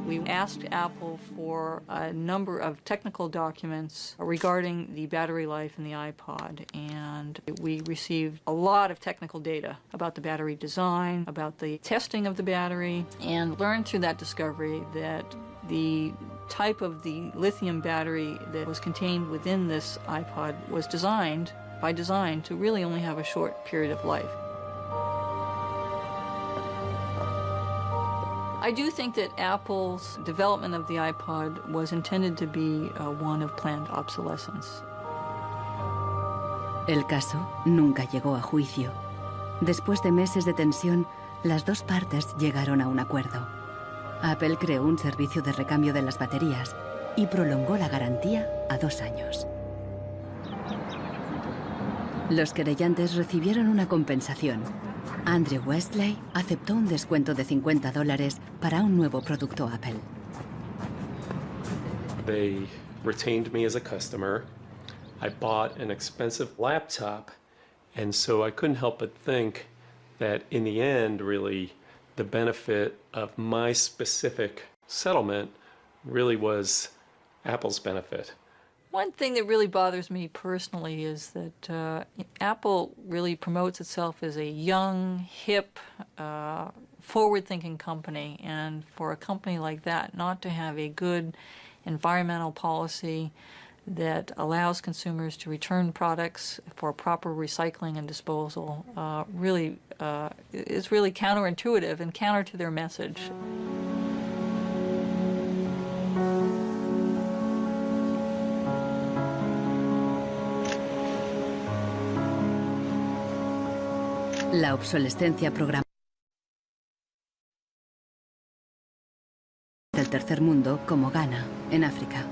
We asked Apple for a number of technical documents regarding the battery life in the iPod, and we received a lot of technical data about the battery design, about the testing of the battery, and learned through that discovery that the type of the lithium battery that was contained within this iPod was designed, by design, to really only have a short period of life. I do think that Apple's development of the iPod was intended to be one of planned obsolescence. El caso nunca llegó a juicio. Después de meses de tensión, las dos partes llegaron a un acuerdo. Apple creó un servicio de recambio de las baterías y prolongó la garantía a 2 años. Los querellantes recibieron una compensación. Andrew Westley aceptó un descuento de $50 para un nuevo producto Apple. They retained me as a customer. I bought an expensive laptop, and so I couldn't help but think that in the end, really, the benefit of my specific settlement really was Apple's benefit. One thing that really bothers me personally is that Apple really promotes itself as a young, hip, forward-thinking company, and for a company like that not to have a good environmental policy that allows consumers to return products for proper recycling and disposal really is really counterintuitive and counter to their message. La obsolescencia programada del tercer mundo, como Ghana, en África.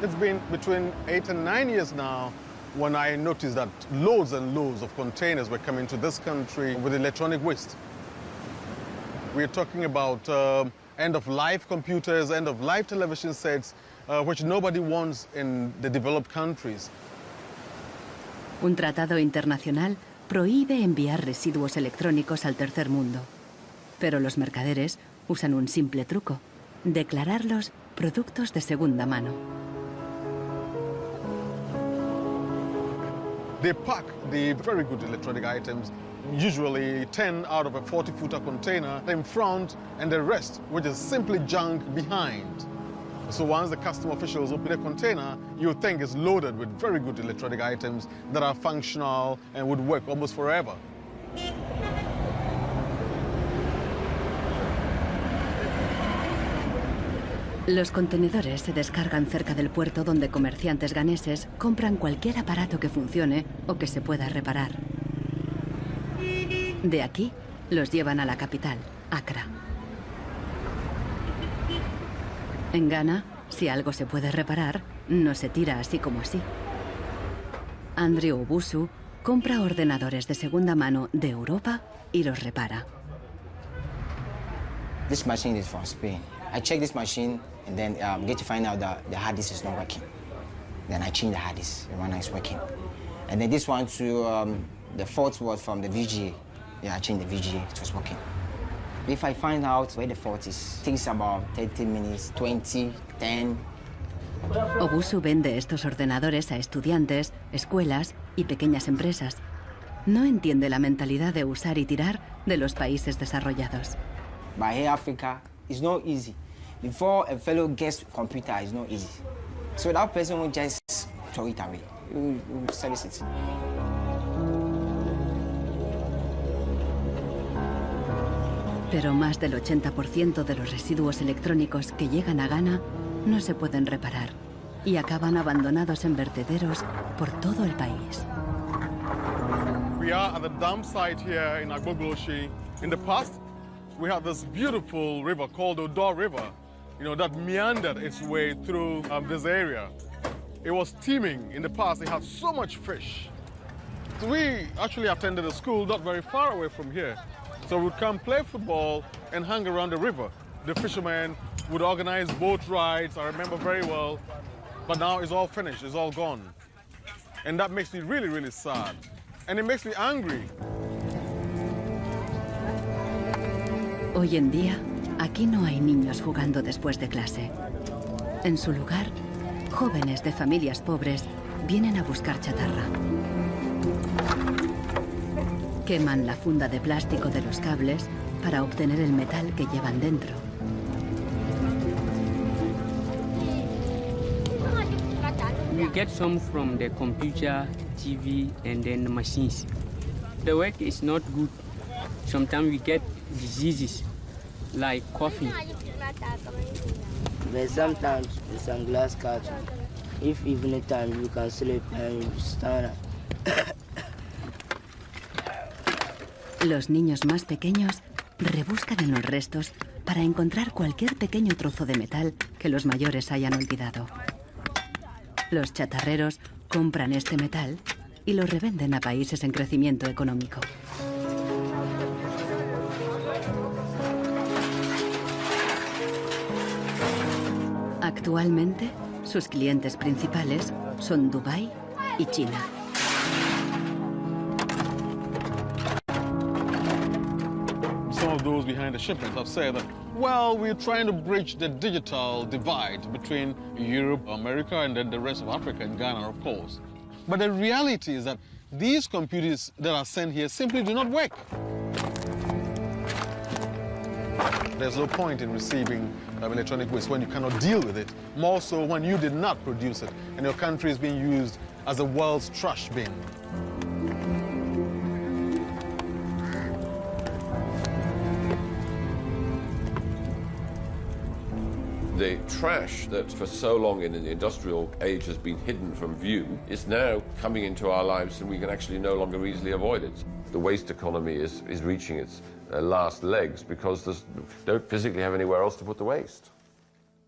It's been between 8 and 9 years now when I noticed that loads and loads of containers were coming to this country with electronic waste. We're talking about end-of-life computers, end-of-life television sets, which nobody wants in the developed countries. Un tratado internacional prohíbe enviar residuos electrónicos al tercer mundo. Pero los mercaderes usan un simple truco: declararlos productos de segunda mano. They pack the very good electronic items, usually 10 out of a 40-footer container, in front, and the rest, which is simply junk, behind. So once the custom officials open a container, you think it's loaded with very good electronic items that are functional and would work almost forever. Los contenedores se descargan cerca del puerto donde comerciantes ganeses compran cualquier aparato que funcione o que se pueda reparar. De aquí los llevan a la capital, Accra. En Ghana, si algo se puede reparar, no se tira así como así. Andrew Obusu compra ordenadores de segunda mano de Europa y los repara. This machine is from Spain. I check this machine and then get to find out that the hard disk is not working. Then I change the hard disk, the one is working. And then this one too, the fault was from the VGA. Yeah, I changed the VGA, it was working. If I find out where the fault is, it takes about 30 minutes, 20, 10. Obusu vende estos ordenadores a estudiantes, escuelas y pequeñas empresas. No entiende la mentalidad de usar y tirar de los países desarrollados. But here Africa, it's not easy. Before a fellow gets computer, it's not easy. So that person will just throw it away. He will service it. Pero más del 80% de los residuos electrónicos que llegan a Ghana no se pueden reparar y acaban abandonados en vertederos por todo el país. We are at the dump site here in Agbogloshi. In the past, we had this beautiful river called the Durar River, that meandered its way through this area. It was teeming in the past. It had so much fish. So we actually attended a school not very far away from here. So we'd come play football and hang around the river. The fishermen would organize boat rides, I remember very well. But now it's all finished, it's all gone. And that makes me really, really sad. And it makes me angry. Hoy en día, aquí no hay niños jugando después de clase. En su lugar, jóvenes de familias pobres vienen a buscar chatarra. Queman la funda de plástico de los cables para obtener el metal que llevan dentro. We get some from the computer, TV, and then the machines. The work is not good. Sometimes we get diseases like coughing. But sometimes with some glass carton, if evening time you can sleep and you stand up. Los niños más pequeños rebuscan en los restos para encontrar cualquier pequeño trozo de metal que los mayores hayan olvidado. Los chatarreros compran este metal y lo revenden a países en crecimiento económico. Actualmente, sus clientes principales son Dubái y China. Some of those behind the shipments have said that, well, we're trying to bridge the digital divide between Europe, America, and then the rest of Africa and Ghana, of course. But the reality is that these computers that are sent here simply do not work. There's no point in receiving electronic waste when you cannot deal with it, more so when you did not produce it and your country is being used as the world's trash bin. The trash that for so long in the industrial age has been hidden from view is now coming into our lives and we can actually no longer easily avoid it. the waste economy is reaching its last legs because they don't physically have anywhere else to put the waste.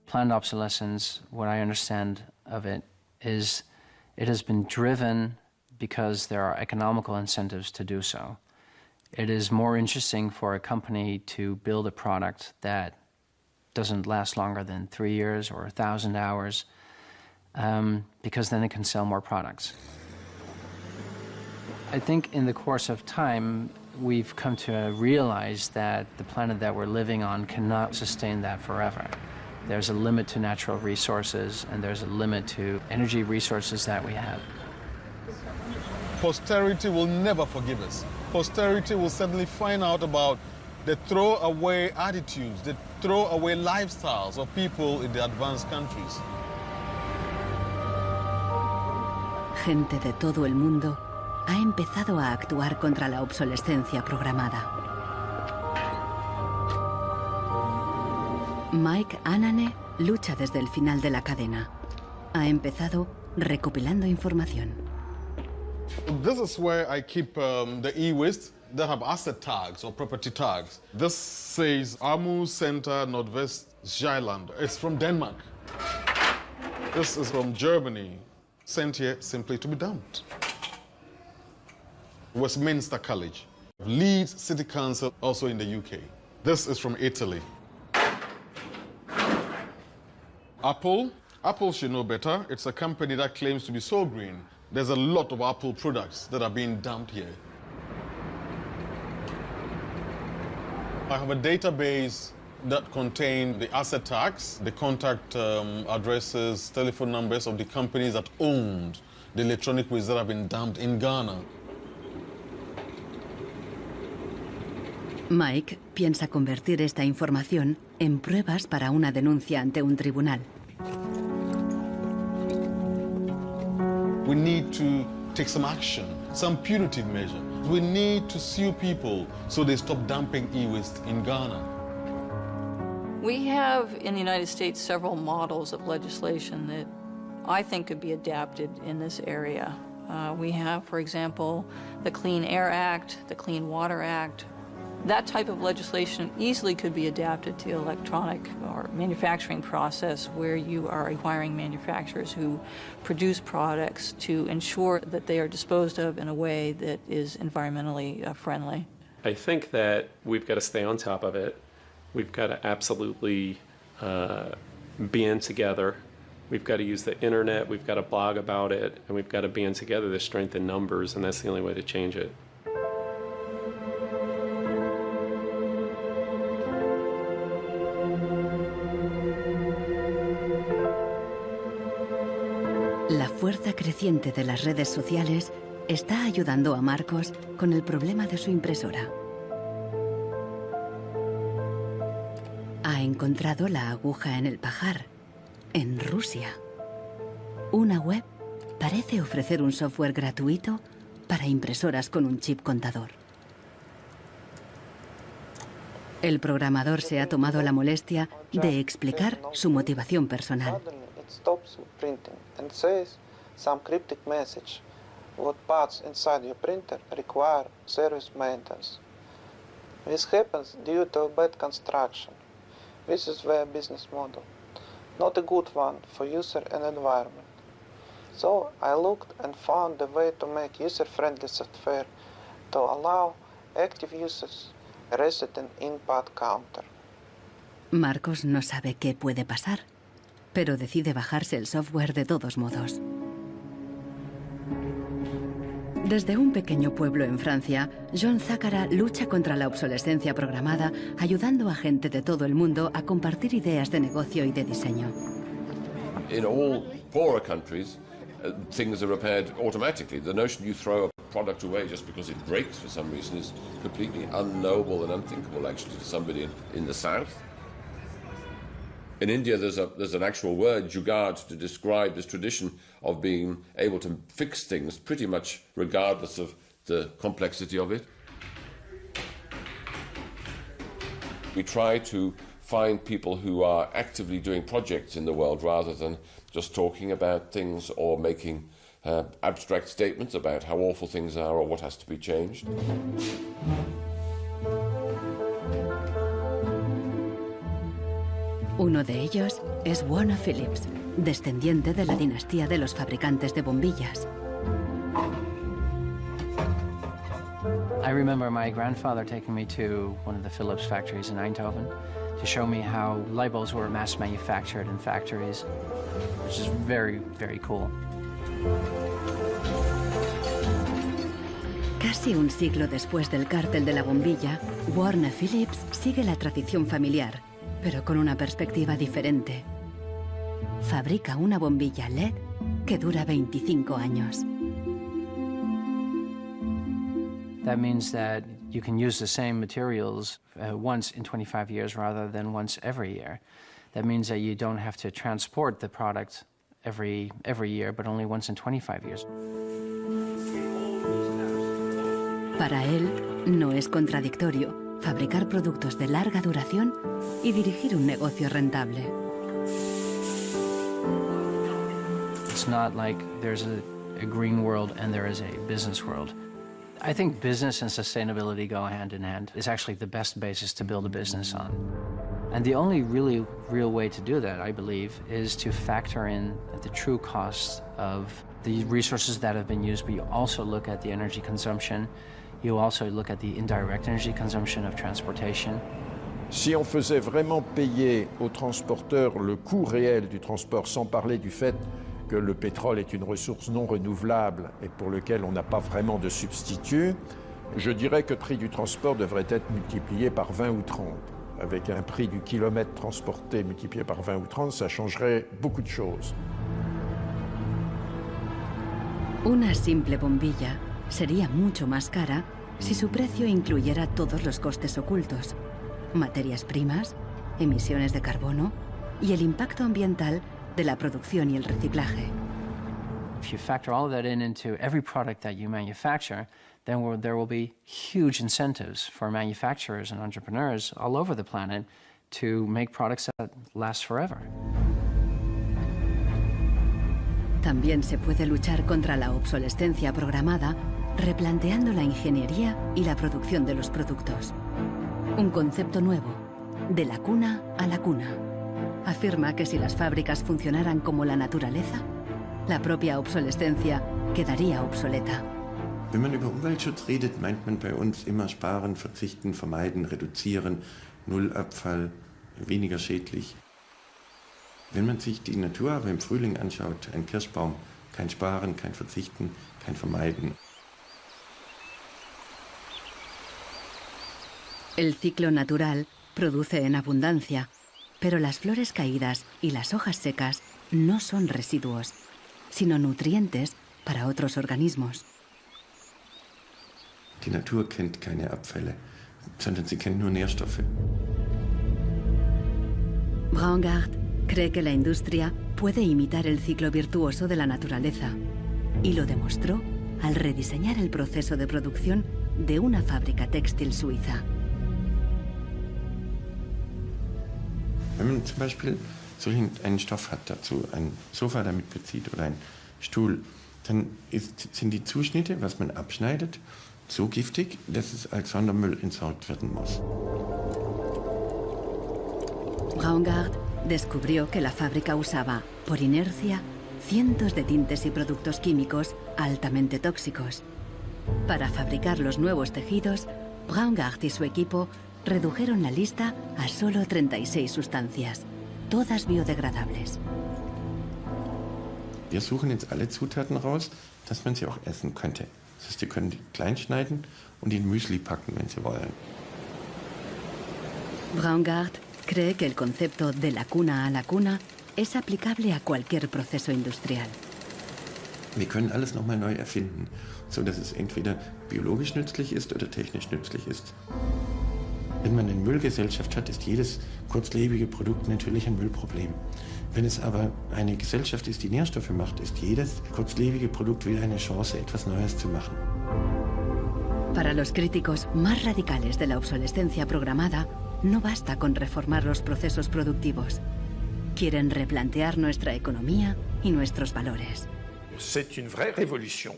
Planned obsolescence, what I understand of it, is it has been driven because there are economical incentives to do so. It is more interesting for a company to build a product that doesn't last longer than 3 years or 1,000 hours, because then it can sell more products. I think in the course of time, we've come to realize that the planet that we're living on cannot sustain that forever. There's a limit to natural resources, and there's a limit to energy resources that we have. Posterity will never forgive us. Posterity will suddenly find out about the throwaway attitudes, the throwaway lifestyles of people in the advanced countries. Gente de todo el mundo ha empezado a actuar contra la obsolescencia programada. Mike Anane lucha desde el final de la cadena. Ha empezado recopilando información. This is where I keep the e-waste that have asset tags or property tags. This says Amu Center Nordvest Zeeland. It's from Denmark. This is from Germany, sent here simply to be dumped. Westminster College, Leeds City Council, also in the UK. This is from Italy. Apple should know better. It's a company that claims to be so green. There's a lot of Apple products that are being dumped here. I have a database that contains the asset tags, the contact addresses, telephone numbers of the companies that owned the electronic waste that have been dumped in Ghana. Mike piensa convertir esta información en pruebas para una denuncia ante un tribunal. We need to take some action, some punitive measure. We need to sue people so they stop dumping e-waste in Ghana. We have in the United States several models of legislation that I think could be adapted in this area. We have, for example, the Clean Air Act, the Clean Water Act. That type of legislation easily could be adapted to the electronic or manufacturing process where you are requiring manufacturers who produce products to ensure that they are disposed of in a way that is environmentally friendly. I think that we've got to stay on top of it. We've got to absolutely band together. We've got to use the internet, we've got to blog about it, and we've got to band together the strength in numbers, and that's the only way to change it. La fuerza creciente de las redes sociales está ayudando a Marcos con el problema de su impresora. Ha encontrado la aguja en el pajar, en Rusia. Una web parece ofrecer un software gratuito para impresoras con un chip contador. El programador se ha tomado la molestia de explicar su motivación personal. Stops printing and says some cryptic message. What parts inside your printer require service maintenance. This happens due to a bad construction. This is their business model. Not a good one for user and environment. So I looked and found a way to make user-friendly software to allow active users reset an input counter. Marcos no sabe qué puede pasar, pero decide bajarse el software de todos modos. Desde un pequeño pueblo en Francia, John Zácara lucha contra la obsolescencia programada, ayudando a gente de todo el mundo a compartir ideas de negocio y de diseño. In all poorer countries, things are repaired automatically. The notion you throw a product away just because it breaks for some reason is completely unknowable and unthinkable, actually, to somebody in the south. In India, there's an actual word, jugaad, to describe this tradition of being able to fix things pretty much regardless of the complexity of it. We try to find people who are actively doing projects in the world rather than just talking about things or making abstract statements about how awful things are or what has to be changed. Uno de ellos es Warner Phillips, descendiente de la dinastía de los fabricantes de bombillas. I remember my grandfather taking me to one of the Philips factories in Eindhoven to show me how light bulbs were mass manufactured in factories, which is very, very cool. Casi un siglo después del cártel de la bombilla, Warner Phillips sigue la tradición familiar, pero con una perspectiva diferente. Fabrica una bombilla LED que dura 25 años. That means that you can use the same materials once in 25 years rather than once every year. That means that you don't have to transport the product every year, but only once in 25 years. Para él, no es contradictorio fabricar productos de larga duración y dirigir un negocio rentable. It's not like there's a green world and there is a business world. I think business and sustainability go hand in hand. It's actually the best basis to build a business on. And the only really real way to do that, I believe, is to factor in the true costs of the resources that have been used, but you also look at the energy consumption. You also look at the indirect energy consumption of transportation. Si on faisait vraiment payer aux transporteurs le coût réel du transport, sans parler du fait que le pétrole est une ressource non renouvelable et pour lequel on n'a pas vraiment de substitut, je dirais que le prix du transport devrait être multiplié par 20 ou 30. Avec un prix du kilomètre transporté multiplié par 20 ou 30, ça changerait beaucoup de choses. Una simple bombilla sería mucho más cara si su precio incluyera todos los costes ocultos, materias primas, emisiones de carbono y el impacto ambiental de la producción y el reciclaje. If you factor all of that into every product that you manufacture, then there will be huge incentives for manufacturers and entrepreneurs all over the planet to make products that last forever. También se puede luchar contra la obsolescencia programada replanteando la ingeniería y la producción de los productos. Un concepto nuevo, de la cuna a la cuna. Afirma que si las fábricas funcionaran como la naturaleza, la propia obsolescencia quedaría obsoleta. Wenn man über Umweltschutz redet, meint man bei uns immer sparen, verzichten, vermeiden, reduzieren, Nullabfall, weniger schädlich. Wenn man sich die Natur aber im Frühling anschaut, ein Kirschbaum, kein Sparen, kein Verzichten, kein Vermeiden. El ciclo natural produce en abundancia, pero las flores caídas y las hojas secas no son residuos, sino nutrientes para otros organismos. Die Natur kennt keine Abfälle, sondern sie kennt nur Nährstoffe. Braungart cree que la industria puede imitar el ciclo virtuoso de la naturaleza y lo demostró al rediseñar el proceso de producción de una fábrica textil suiza. Wenn man zum Beispiel so einen Stoff hat, dazu ein Sofa damit bezieht oder ein Stuhl, dann sind die Zuschnitte, was man abschneidet, so giftig, dass es als Sondermüll entsorgt werden muss. Braungart descubrió que la fábrica usaba, por inercia, cientos de tintes y productos químicos altamente tóxicos. Para fabricar los nuevos tejidos, Braungart y su equipo redujeron la lista a solo 36 sustancias, todas biodegradables. Wir suchen jetzt alle Zutaten raus, dass man sie auch essen könnte. Das heißt, Sie können die klein schneiden und in Müsli packen, wenn Sie wollen. Braungart cree que el concepto de la cuna a la cuna es aplicable a cualquier proceso industrial. Wir können alles nochmal neu erfinden, so dass es entweder biologisch nützlich ist oder technisch nützlich ist. Wenn man eine Müllgesellschaft hat, ist jedes kurzlebige Produkt natürlich ein Müllproblem. Wenn es aber eine Gesellschaft ist, die Nährstoffe macht, ist jedes kurzlebige Produkt wieder eine Chance, etwas Neues zu machen. Para los críticos más radicales de la obsolescencia programada, no basta con reformar los procesos productivos. Quieren replantear nuestra economía y nuestros valores. c'est une vraie révolution.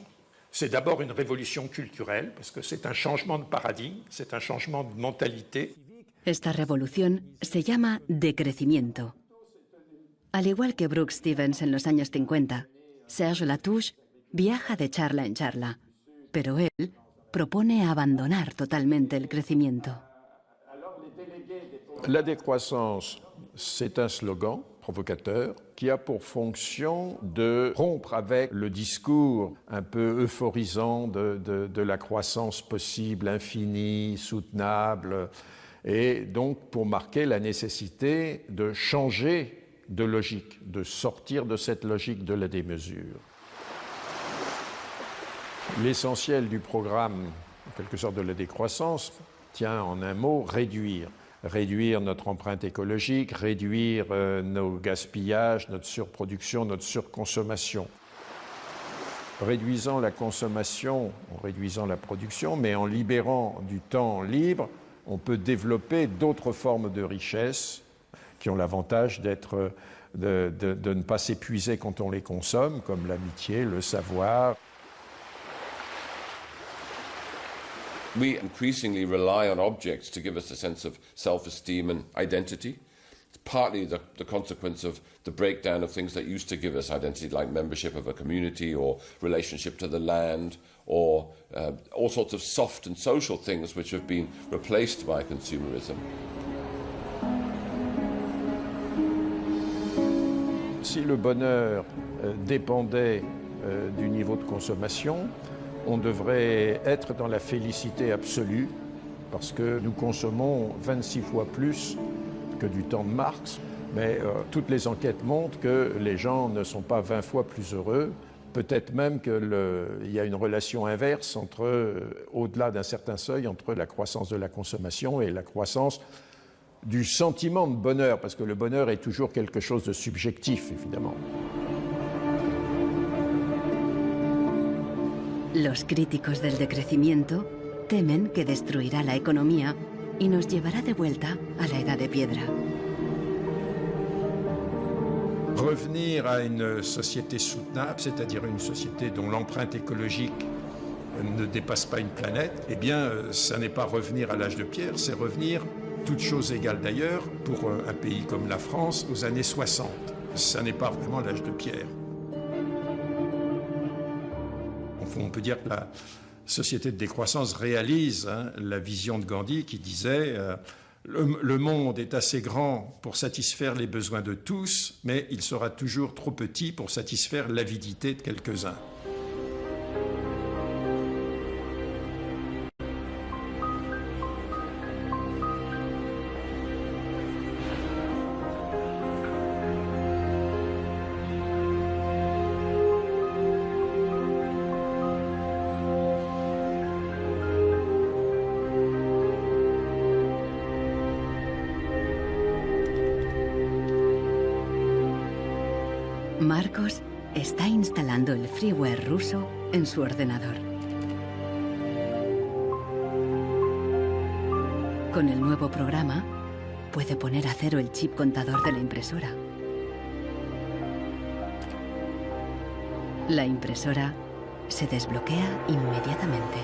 C'est d'abord une révolution culturelle, parce que c'est un changement de paradigme, c'est un changement de mentalité. Esta revolución se llama decrecimiento. Al igual que Brooke Stevens en los años 50, Serge Latouche viaja de charla en charla, pero él propone abandonar totalmente el crecimiento. La décroissance, c'est un slogan provocateur qui a pour fonction de rompre avec le discours un peu euphorisant de la croissance possible, infinie, soutenable, et donc pour marquer la nécessité de changer de logique, de sortir de cette logique de la démesure. L'essentiel du programme, en quelque sorte de la décroissance, tient en un mot réduire. Réduire notre empreinte écologique, réduire nos gaspillages, notre surproduction, notre surconsommation. Réduisant la consommation, en réduisant la production, mais en libérant du temps libre, on peut développer d'autres formes de richesse qui ont l'avantage d'être, de ne pas s'épuiser quand on les consomme, comme l'amitié, le savoir. We increasingly rely on objects to give us a sense of self-esteem and identity. It's partly the consequence of the breakdown of things that used to give us identity, like membership of a community or relationship to the land, or all sorts of soft and social things which have been replaced by consumerism. Si le bonheur dépendait du niveau de consommation, on devrait être dans la félicité absolue, parce que nous consommons 26 fois plus que du temps de Marx, mais toutes les enquêtes montrent que les gens ne sont pas 20 fois plus heureux, peut-être même qu'il y a une relation inverse au-delà d'un certain seuil, entre la croissance de la consommation et la croissance du sentiment de bonheur, parce que le bonheur est toujours quelque chose de subjectif, évidemment. Los críticos del decrecimiento temen que destruirá la economía y nos llevará de vuelta a la edad de piedra. Revenir à une société soutenable, c'est-à-dire une société dont l'empreinte écologique ne dépasse pas une planète, eh bien, ça n'est pas revenir à l'âge de pierre, c'est revenir, toutes choses égales d'ailleurs, pour un pays comme la France, aux années 60. Ça n'est pas vraiment l'âge de pierre. On peut dire que la société de décroissance réalise la vision de Gandhi qui disait le monde est assez grand pour satisfaire les besoins de tous, mais il sera toujours trop petit pour satisfaire l'avidité de quelques-uns. Marcos está instalando el freeware ruso en su ordenador. Con el nuevo programa, puede poner a cero el chip contador de la impresora. La impresora se desbloquea inmediatamente.